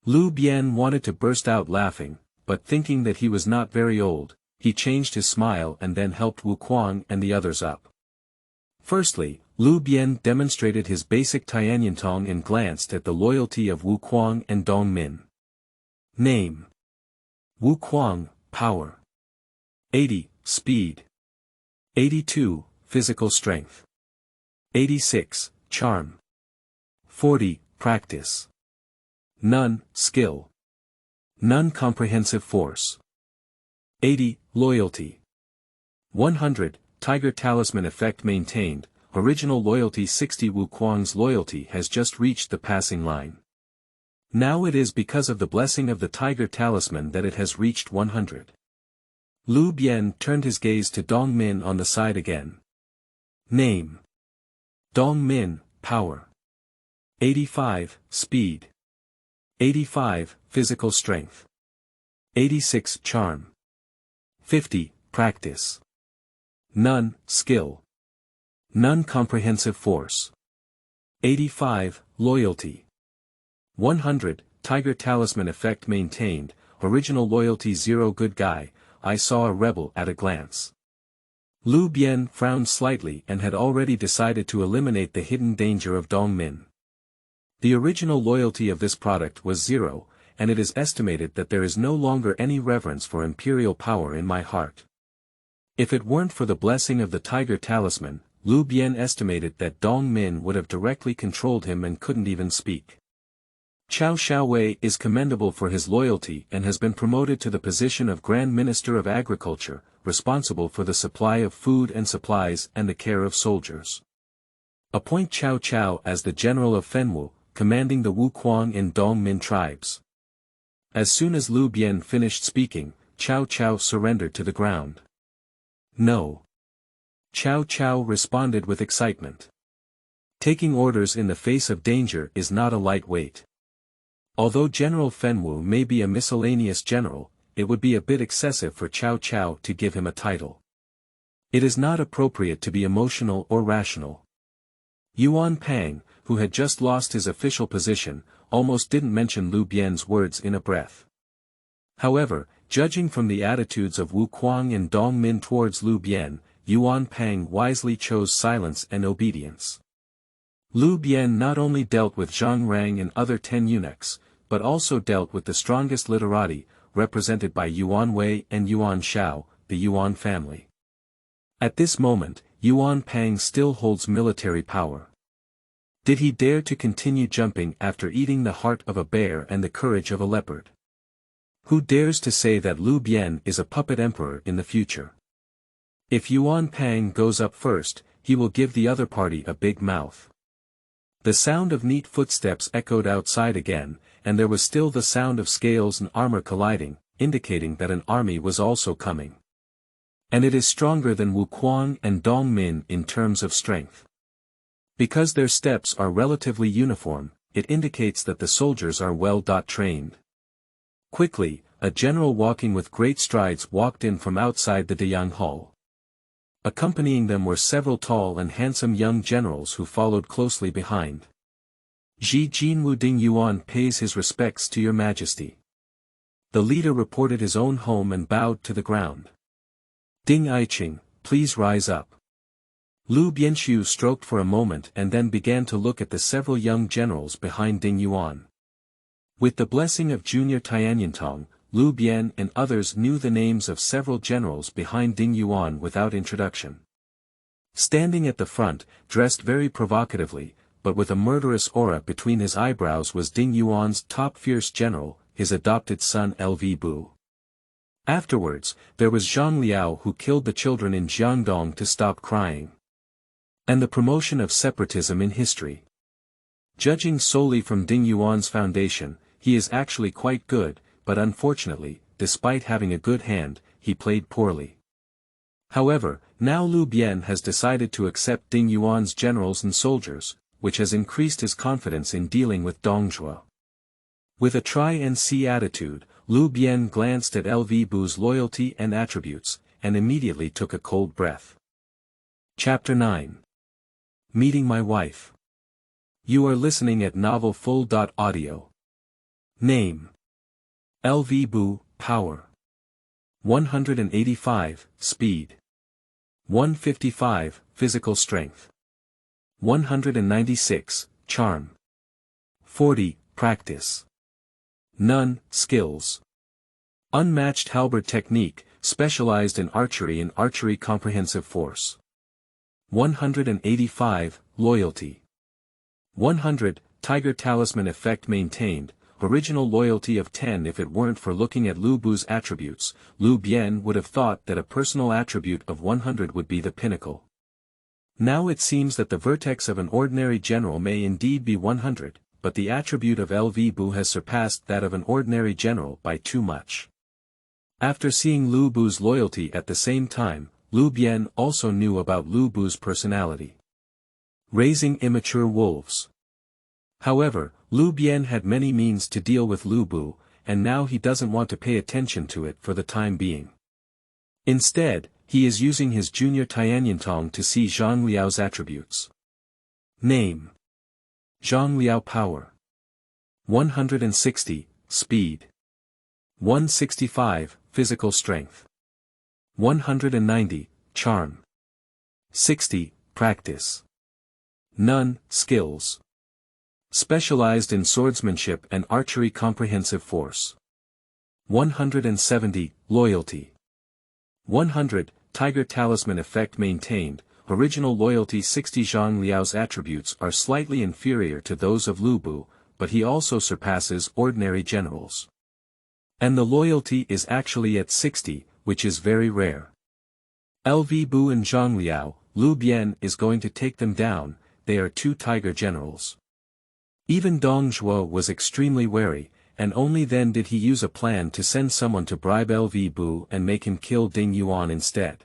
Liu Bian wanted to burst out laughing, but thinking that he was not very old, he changed his smile and then helped Wu Kuang and the others up. Firstly, Liu Bian demonstrated his basic Tianyantong and glanced at the loyalty of Wu Kuang and Dong Min. Name: Wu Kuang, power. 80, speed. 82, physical strength. 86, charm. 40, practice. None, skill. None, comprehensive force. 80, loyalty. 100, tiger talisman effect maintained, original loyalty 60. Wu Kuang's loyalty has just reached the passing line. Now it is because of the blessing of the tiger talisman that it has reached 100. Liu Bian turned his gaze to Dong Min on the side again. Name. Dong Min, power. 85, speed. 85, physical strength. 86, charm. 50, practice. None, skill. None, comprehensive force. 85, loyalty. 100, tiger talisman effect maintained, original loyalty 0. Good guy, I saw a rebel at a glance. Liu Bian frowned slightly and had already decided to eliminate the hidden danger of Dong Min. The original loyalty of this product was 0, and it is estimated that there is no longer any reverence for imperial power in my heart. If it weren't for the blessing of the tiger talisman, Liu Bian estimated that Dong Min would have directly controlled him and couldn't even speak. Qiao Xiaowei is commendable for his loyalty and has been promoted to the position of Grand Minister of Agriculture, responsible for the supply of food and supplies and the care of soldiers. Appoint Cao Cao as the General of Fenwu, commanding the Wu Kuang and Dong Min tribes. As soon as Liu Bian finished speaking, Cao Cao surrendered to the ground. No. Cao Cao responded with excitement. Taking orders in the face of danger is not a light weight. Although General Fenwu may be a miscellaneous general, it would be a bit excessive for Cao Cao to give him a title. It is not appropriate to be emotional or rational. Yuan Pang, who had just lost his official position, almost didn't mention Liu Bian's words in a breath. However, judging from the attitudes of Wu Kuang and Dong Min towards Liu Bian, Yuan Pang wisely chose silence and obedience. Liu Bian not only dealt with Zhang Rang and other 10 eunuchs, but also dealt with the strongest literati, represented by Yuan Wei and Yuan Xiao, the Yuan family. At this moment, Yuan Pang still holds military power. Did he dare to continue jumping after eating the heart of a bear and the courage of a leopard? Who dares to say that Liu Bian is a puppet emperor in the future? If Yuan Pang goes up first, he will give the other party a big mouth. The sound of neat footsteps echoed outside again, and there was still the sound of scales and armor colliding, indicating that an army was also coming. And it is stronger than Wu Kuang and Dong Min in terms of strength. Because their steps are relatively uniform, it indicates that the soldiers are well-trained. Quickly, a general walking with great strides walked in from outside the Deyang Hall. Accompanying them were several tall and handsome young generals who followed closely behind. Ji Jinwu Ding Yuan pays his respects to your majesty. The leader reported his own home and bowed to the ground. Ding Aiqing, please rise up. Liu Bianxiu stroked for a moment and then began to look at the several young generals behind Ding Yuan. With the blessing of Junior Tianyantong, Liu Bian and others knew the names of several generals behind Ding Yuan without introduction. Standing at the front, dressed very provocatively, but with a murderous aura between his eyebrows was Ding Yuan's top fierce general, his adopted son Lv Bu. Afterwards, there was Zhang Liao who killed the children in Jiangdong to stop crying. And the promotion of separatism in history. Judging solely from Ding Yuan's foundation, he is actually quite good, but unfortunately, despite having a good hand, he played poorly. However, now Liu Bian has decided to accept Ding Yuan's generals and soldiers, which has increased his confidence in dealing with Dongzhuo. With a try-and-see attitude, Liu Bian glanced at Lv Bu's loyalty and attributes, and immediately took a cold breath. Chapter 9. Meeting my wife. You are listening at Novel Full.audio. Name. Lv Bu, power. 185, speed. 155, physical strength. 196, charm. 40, practice. None, skills. Unmatched halberd technique, specialized in archery and archery comprehensive force. 185, loyalty. 100, tiger talisman effect maintained, original loyalty of 10. If it weren't for looking at Liu Bu's attributes, Liu Bian would have thought that a personal attribute of 100 would be the pinnacle. Now it seems that the vertex of an ordinary general may indeed be 100, but the attribute of Liu Bu has surpassed that of an ordinary general by too much. After seeing Liu Bu's loyalty at the same time, Liu Bian also knew about Liu Bu's personality. Raising immature wolves. However, Liu Bian had many means to deal with Liu Bu, and now he doesn't want to pay attention to it for the time being. Instead, he is using his junior Tianyantong to see Zhang Liao's attributes. Name. Zhang Liao power. 160, speed. 165, physical strength. 190, charm. 60, practice. None, skills. Specialized in swordsmanship and archery comprehensive force. 170, loyalty. 100, tiger talisman effect maintained, original loyalty 60. Zhang Liao's attributes are slightly inferior to those of Liu Bu, but he also surpasses ordinary generals. And the loyalty is actually at 60, which is very rare. Liu Bu and Zhang Liao, Liu Bian is going to take them down, they are two tiger generals. Even Dong Zhuo was extremely wary, and only then did he use a plan to send someone to bribe Liu Bu and make him kill Ding Yuan instead.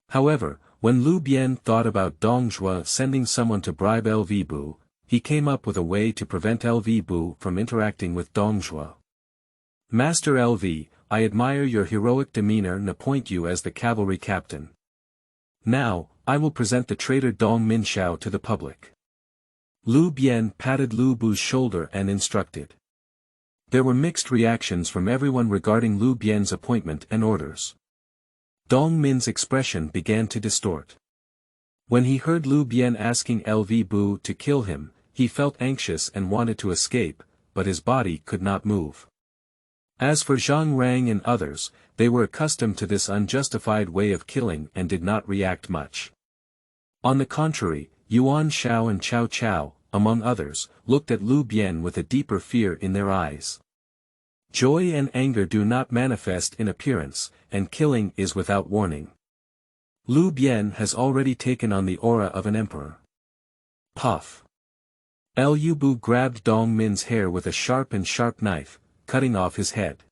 However, when Liu Bian thought about Dong Zhuo sending someone to bribe Liu Bu, he came up with a way to prevent Liu Bu from interacting with Dong Zhuo. Master LV, I admire your heroic demeanor and appoint you as the cavalry captain. Now, I will present the traitor Dong Minxiao to the public. Liu Bian patted Liu Bu's shoulder and instructed. There were mixed reactions from everyone regarding Liu Bian's appointment and orders. Dong Min's expression began to distort. When he heard Liu Bian asking Liu Bu to kill him, he felt anxious and wanted to escape, but his body could not move. As for Zhang Rang and others, they were accustomed to this unjustified way of killing and did not react much. On the contrary, Yuan Xiao and Cao Cao, among others, looked at Liu Bian with a deeper fear in their eyes. Joy and anger do not manifest in appearance, and killing is without warning. Liu Bian has already taken on the aura of an emperor. Puff. Liu Bu grabbed Dong Min's hair with a sharp knife, cutting off his head.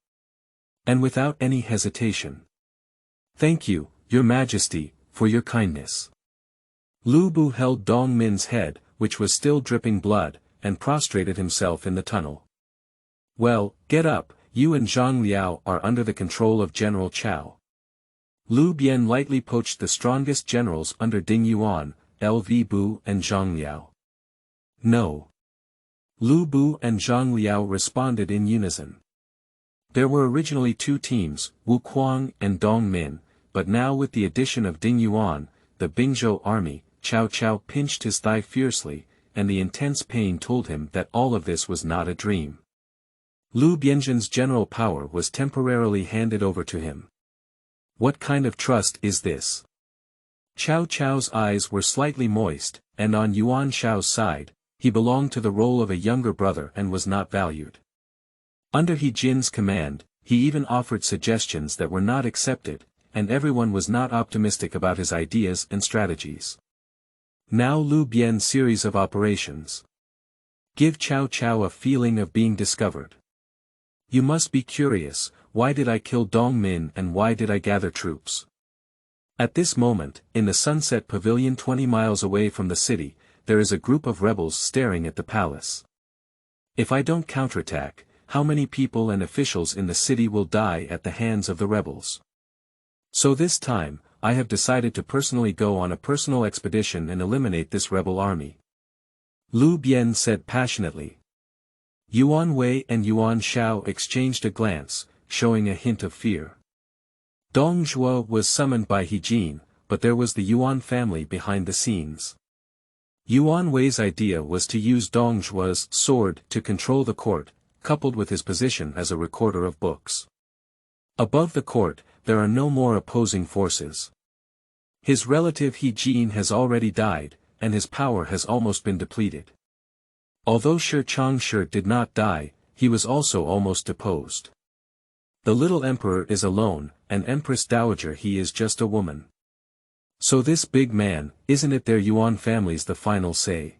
And without any hesitation. Thank you, Your Majesty, for your kindness. Liu Bu held Dong Min's head, which was still dripping blood, and prostrated himself in the tunnel. Well, get up, you and Zhang Liao are under the control of General Qiao. Liu Bian lightly poached the strongest generals under Ding Yuan, Liu Bu and Zhang Liao. No. Liu Bu and Zhang Liao responded in unison. There were originally two teams, Wu Kuang and Dong Min, but now with the addition of Ding Yuan, the Bingzhou army, Cao Cao pinched his thigh fiercely, and the intense pain told him that all of this was not a dream. Liu Bianzhen's general power was temporarily handed over to him. What kind of trust is this? Cao Cao's eyes were slightly moist, and on Yuan Xiao's side, he belonged to the role of a younger brother and was not valued. Under He Jin's command, he even offered suggestions that were not accepted, and everyone was not optimistic about his ideas and strategies. Now Liu Bian's series of operations. Give Cao Cao a feeling of being discovered. You must be curious, why did I kill Dong Min and why did I gather troops? At this moment, in the Sunset Pavilion 20 miles away from the city, there is a group of rebels staring at the palace. If I don't counterattack, how many people and officials in the city will die at the hands of the rebels? So this time, I have decided to personally go on a personal expedition and eliminate this rebel army. Liu Bian said passionately. Yuan Wei and Yuan Xiao exchanged a glance, showing a hint of fear. Dong Zhuo was summoned by He Jin, but there was the Yuan family behind the scenes. Yuan Wei's idea was to use Dong Zhuo's sword to control the court, coupled with his position as a recorder of books. Above the court, there are no more opposing forces. His relative He Jin has already died, and his power has almost been depleted. Although Shi Changshi did not die, he was also almost deposed. The little emperor is alone, and Empress Dowager he is just a woman. So this big man, isn't it their Yuan family's the final say?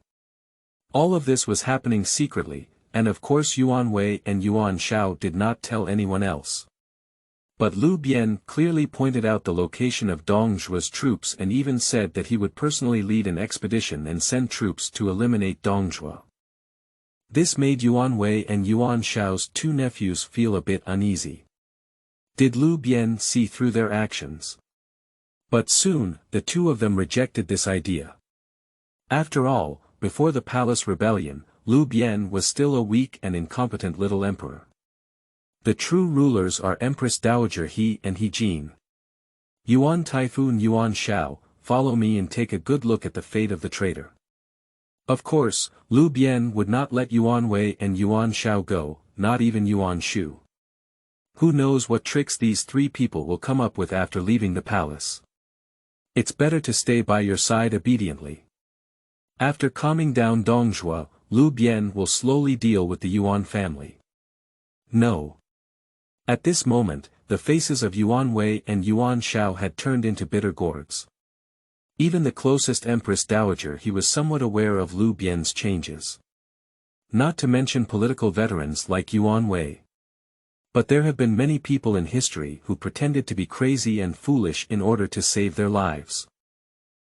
All of this was happening secretly, and of course Yuan Wei and Yuan Xiao did not tell anyone else. But Liu Bian clearly pointed out the location of Dongzhuo's troops and even said that he would personally lead an expedition and send troops to eliminate Dongzhuo. This made Yuan Wei and Yuan Xiao's two nephews feel a bit uneasy. Did Liu Bian see through their actions? But soon, the two of them rejected this idea. After all, before the palace rebellion, Liu Bian was still a weak and incompetent little emperor. The true rulers are Empress Dowager He and He Jin. Yuan Taifu and Yuan Xiao, follow me and take a good look at the fate of the traitor. Of course, Liu Bian would not let Yuan Wei and Yuan Xiao go, not even Yuan Shu. Who knows what tricks these three people will come up with after leaving the palace. It's better to stay by your side obediently. After calming down Dongzhuo, Liu Bian will slowly deal with the Yuan family. No. At this moment, the faces of Yuan Wei and Yuan Xiao had turned into bitter gourds. Even the closest Empress Dowager he was somewhat aware of Liu Bian's changes. Not to mention political veterans like Yuan Wei. But there have been many people in history who pretended to be crazy and foolish in order to save their lives.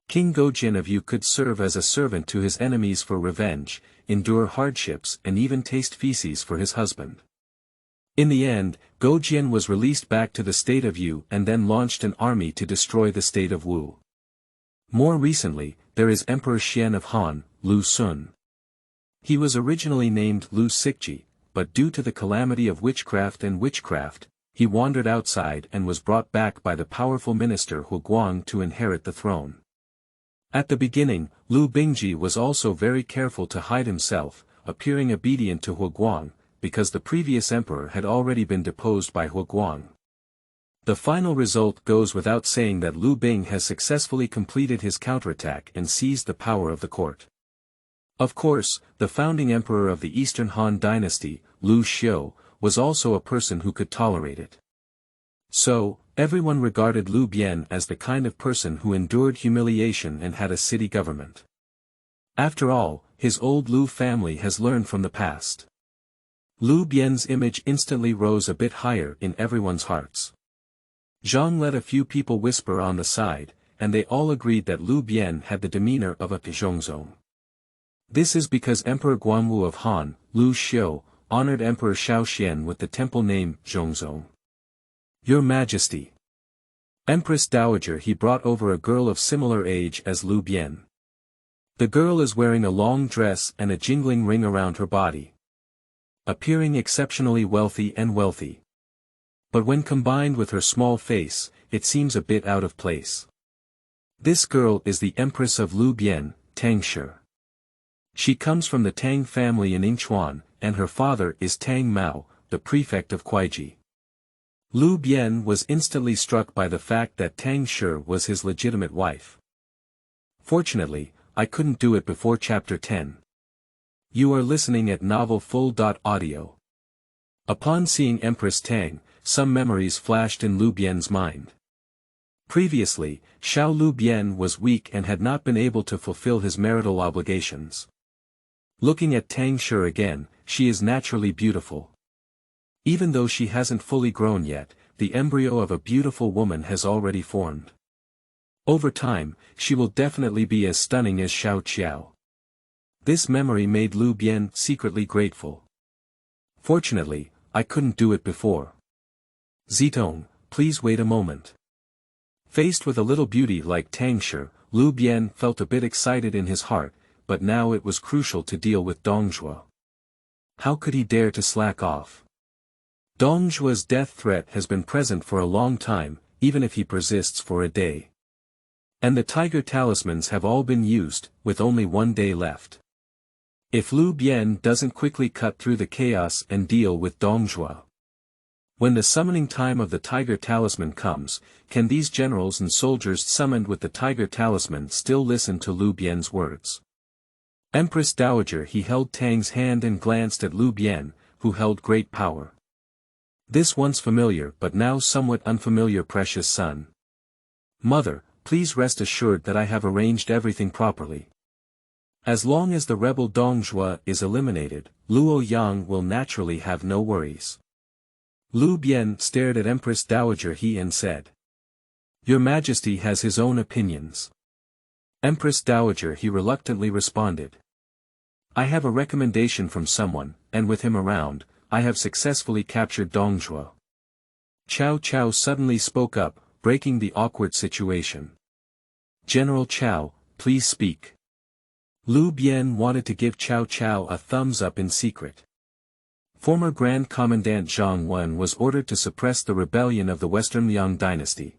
King Gojin of Yu could serve as a servant to his enemies for revenge, endure hardships and even taste feces for his husband. In the end, Gojin was released back to the state of Yu and then launched an army to destroy the state of Wu. More recently, there is Emperor Xian of Han, Lu Sun. He was originally named Lu Xixi, but due to the calamity of witchcraft, he wandered outside and was brought back by the powerful minister Hu Guang to inherit the throne. At the beginning, Liu Bingji was also very careful to hide himself, appearing obedient to Hu Guang, because the previous emperor had already been deposed by Hu Guang. The final result goes without saying that Liu Bing has successfully completed his counterattack and seized the power of the court. Of course, the founding emperor of the Eastern Han Dynasty, Liu Xiao, was also a person who could tolerate it. So, everyone regarded Liu Bian as the kind of person who endured humiliation and had a city government. After all, his old Liu family has learned from the past. Liu Bian's image instantly rose a bit higher in everyone's hearts. Zhang let a few people whisper on the side, and they all agreed that Liu Bian had the demeanor of a Zhongzong. This is because Emperor Guanwu of Han, Liu Xiao, honored Emperor Shaoxian with the temple name Zhongzong. Your Majesty. Empress Dowager he brought over a girl of similar age as Liu Bian. The girl is wearing a long dress and a jingling ring around her body. Appearing exceptionally wealthy. But when combined with her small face, it seems a bit out of place. This girl is the Empress of Liu Bian, Tang Shi. She comes from the Tang family in Yingchuan, and her father is Tang Mao, the prefect of Kuaiji. Liu Bian was instantly struck by the fact that Tang Shi was his legitimate wife. Fortunately, I couldn't do it before chapter 10. You are listening at novel full.audio. Upon seeing Empress Tang, some memories flashed in Liu Bian's mind. Previously, Xiao Liu Bian was weak and had not been able to fulfill his marital obligations. Looking at Tang Shi again, she is naturally beautiful. Even though she hasn't fully grown yet, the embryo of a beautiful woman has already formed. Over time, she will definitely be as stunning as Qiao. This memory made Liu Bian secretly grateful. Fortunately, I couldn't do it before. Zitong, please wait a moment. Faced with a little beauty like Tang Shi, Liu Bian felt a bit excited in his heart, but now it was crucial to deal with Dongzhuo. How could he dare to slack off? Dongzhuo's death threat has been present for a long time, even if he persists for a day. And the tiger talismans have all been used, with only 1 day left. If Liu Bian doesn't quickly cut through the chaos and deal with Dongzhuo, When the summoning time of the Tiger Talisman comes, can these generals and soldiers summoned with the Tiger Talisman still listen to Liu Bian's words? Empress Dowager, he held Tang's hand and glanced at Liu Bian, who held great power. This once familiar but now somewhat unfamiliar precious son. Mother, please rest assured that I have arranged everything properly. As long as the rebel Dongzhuo is eliminated, Luo Yang will naturally have no worries. Liu Bian stared at Empress Dowager He and said. Your Majesty has his own opinions. Empress Dowager He reluctantly responded. I have a recommendation from someone, and with him around, I have successfully captured Dongzhuo. Qiao suddenly spoke up, breaking the awkward situation. General Qiao, please speak. Liu Bian wanted to give Qiao a thumbs up in secret. Former Grand Commandant Zhang Wen was ordered to suppress the rebellion of the Western Yang Dynasty.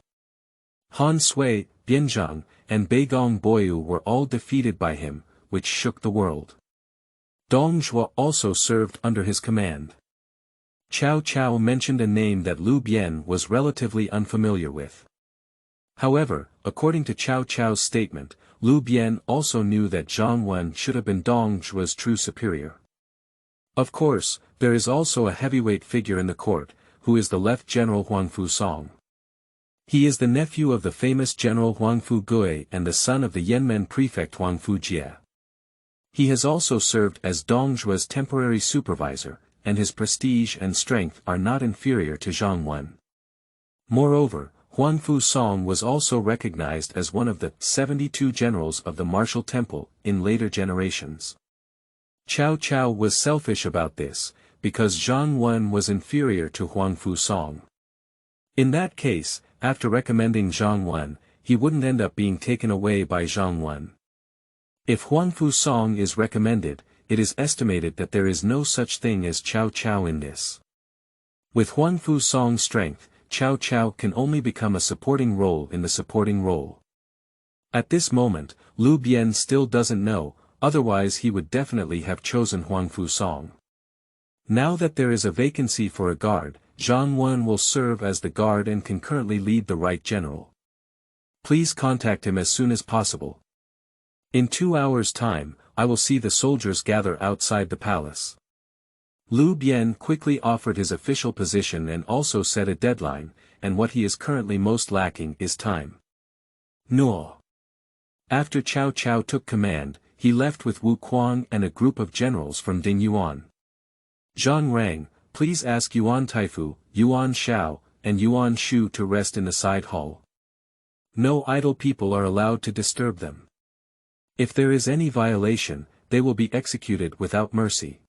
Han Sui, Bianzhang, and Beigong Boyu were all defeated by him, which shook the world. Dongzhuo also served under his command. Qiao mentioned a name that Liu Bian was relatively unfamiliar with. However, according to Qiao's statement, Liu Bian also knew that Zhang Wen should have been Dongzhuo's true superior. Of course, there is also a heavyweight figure in the court, who is the Left General Huangfu Song. He is the nephew of the famous General Huangfu Gui and the son of the Yanmen prefect Huangfu Jie. He has also served as Dongzhuo's temporary supervisor, and his prestige and strength are not inferior to Zhang Wen. Moreover, Huangfu Song was also recognized as one of the 72 generals of the martial temple in later generations. Qiao was selfish about this, because Zhang Wen was inferior to Huangfu Song. In that case, after recommending Zhang Wen, he wouldn't end up being taken away by Zhang Wen. If Huangfu Song is recommended, it is estimated that there is no such thing as Qiao in this. With Huangfu Song's strength, Qiao can only become a supporting role in the supporting role. At this moment, Liu Bian still doesn't know, otherwise he would definitely have chosen Huangfu Song. Now that there is a vacancy for a guard, Zhang Wen will serve as the guard and concurrently lead the right general. Please contact him as soon as possible. In 2 hours' time, I will see the soldiers gather outside the palace. Liu Bian quickly offered his official position and also set a deadline, and what he is currently most lacking is time. No. After Qiao took command, he left with Wu Kuang and a group of generals from Dingyuan. Zhang Rang, please ask Yuan Taifu, Yuan Xiao, and Yuan Shu to rest in the side hall. No idle people are allowed to disturb them. If there is any violation, they will be executed without mercy.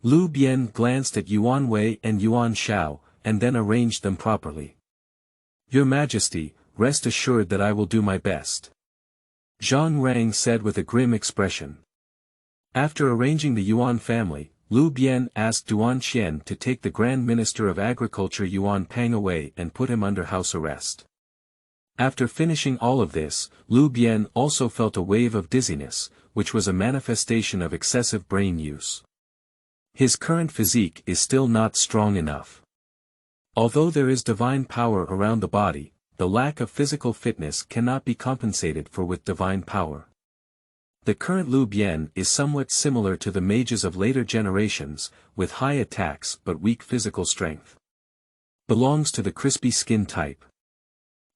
Liu Bian glanced at Yuan Wei and Yuan Xiao, and then arranged them properly. Your Majesty, rest assured that I will do my best. Zhang Rang said with a grim expression. After arranging the Yuan family, Liu Bian asked Duan Xian to take the Grand Minister of Agriculture Yuan Pang away and put him under house arrest. After finishing all of this, Liu Bian also felt a wave of dizziness, which was a manifestation of excessive brain use. His current physique is still not strong enough. Although there is divine power around the body, the lack of physical fitness cannot be compensated for with divine power. The current Liu Bian is somewhat similar to the mages of later generations, with high attacks but weak physical strength. Belongs to the crispy skin type.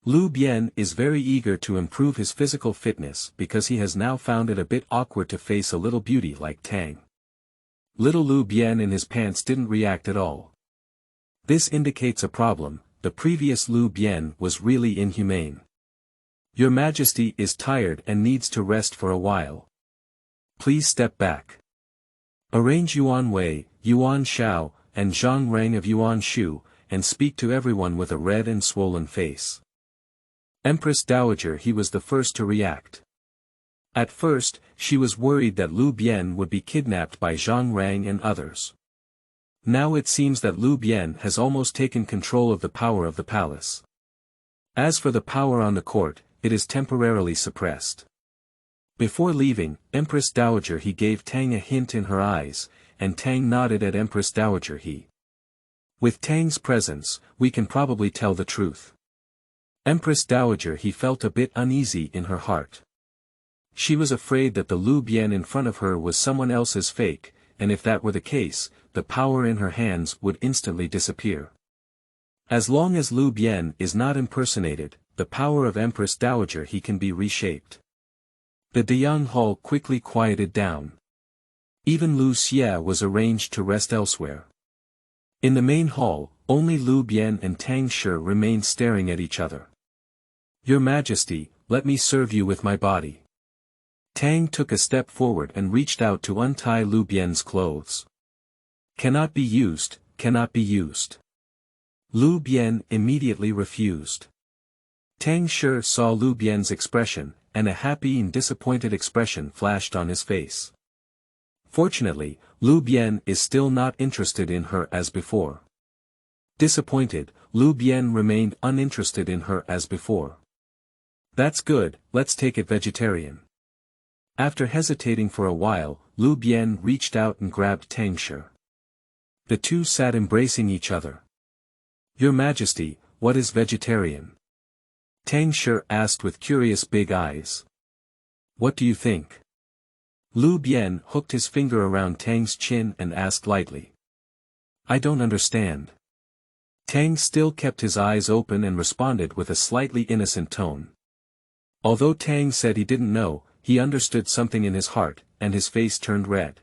Liu Bian is very eager to improve his physical fitness because he has now found it a bit awkward to face a little beauty like Tang. Little Liu Bian in his pants didn't react at all. This indicates a problem. The previous Liu Bian was really inhumane. Your Majesty is tired and needs to rest for a while. Please step back. Arrange Yuan Wei, Yuan Xiao, and Zhang Rang of Yuan Shu, and speak to everyone with a red and swollen face. Empress Dowager He was the first to react. At first, she was worried that Liu Bian would be kidnapped by Zhang Rang and others. Now it seems that Liu Bian has almost taken control of the power of the palace. As for the power on the court, it is temporarily suppressed. Before leaving, Empress Dowager He gave Tang a hint in her eyes, and Tang nodded at Empress Dowager He. With Tang's presence, we can probably tell the truth. Empress Dowager. He felt a bit uneasy in her heart. She was afraid that the Liu Bian in front of her was someone else's fake, and if that were the case, the power in her hands would instantly disappear. As long as Liu Bian is not impersonated, the power of Empress Dowager he can be reshaped. The Deyang Hall quickly quieted down. Even Liu Xia was arranged to rest elsewhere. In the main hall, only Liu Bian and Tang Shi remained staring at each other. Your Majesty, let me serve you with my body. Tang took a step forward and reached out to untie Liu Bian's clothes. Cannot be used, cannot be used. Liu Bian immediately refused. Tang Shi saw Liu Bian's expression, and a happy and disappointed expression flashed on his face. Fortunately, Liu Bian is still not interested in her as before. Disappointed, Liu Bian remained uninterested in her as before. That's good, let's take it vegetarian. After hesitating for a while, Liu Bian reached out and grabbed Tang Shi. The two sat embracing each other. Your Majesty, what is vegetarian? Tang Shi asked with curious big eyes. What do you think? Liu Bian hooked his finger around Tang's chin and asked lightly. I don't understand. Tang still kept his eyes open and responded with a slightly innocent tone. Although Tang said he didn't know, he understood something in his heart, and his face turned red.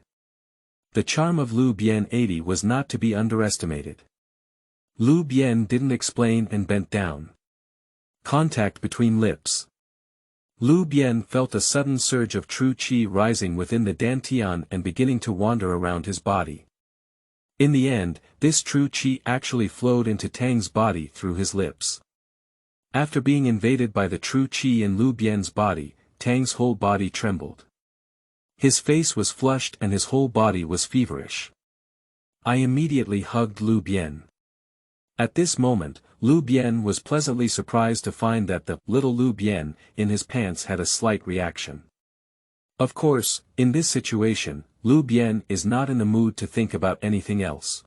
The charm of Liu Bian 80 was not to be underestimated. Liu Bian didn't explain and bent down. Contact between lips. Liu Bian felt a sudden surge of true qi rising within the dantian and beginning to wander around his body. In the end, this true qi actually flowed into Tang's body through his lips. After being invaded by the true qi in Liu Bian's body, Tang's whole body trembled. His face was flushed and his whole body was feverish. I immediately hugged Liu Bian. At this moment, Liu Bian was pleasantly surprised to find that the little Liu Bian in his pants had a slight reaction. Of course, in this situation, Liu Bian is not in the mood to think about anything else.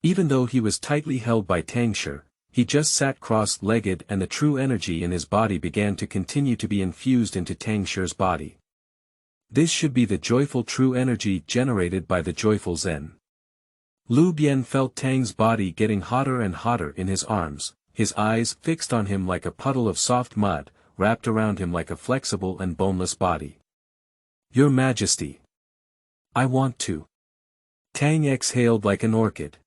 Even though he was tightly held by Tang Shi, he just sat cross-legged and the true energy in his body began to continue to be infused into Tang Shi's body. This should be the joyful true energy generated by the joyful Zen. Liu Bian felt Tang's body getting hotter and hotter in his arms, his eyes fixed on him like a puddle of soft mud, wrapped around him like a flexible and boneless body. Your Majesty. I want to. Tang exhaled like an orchid.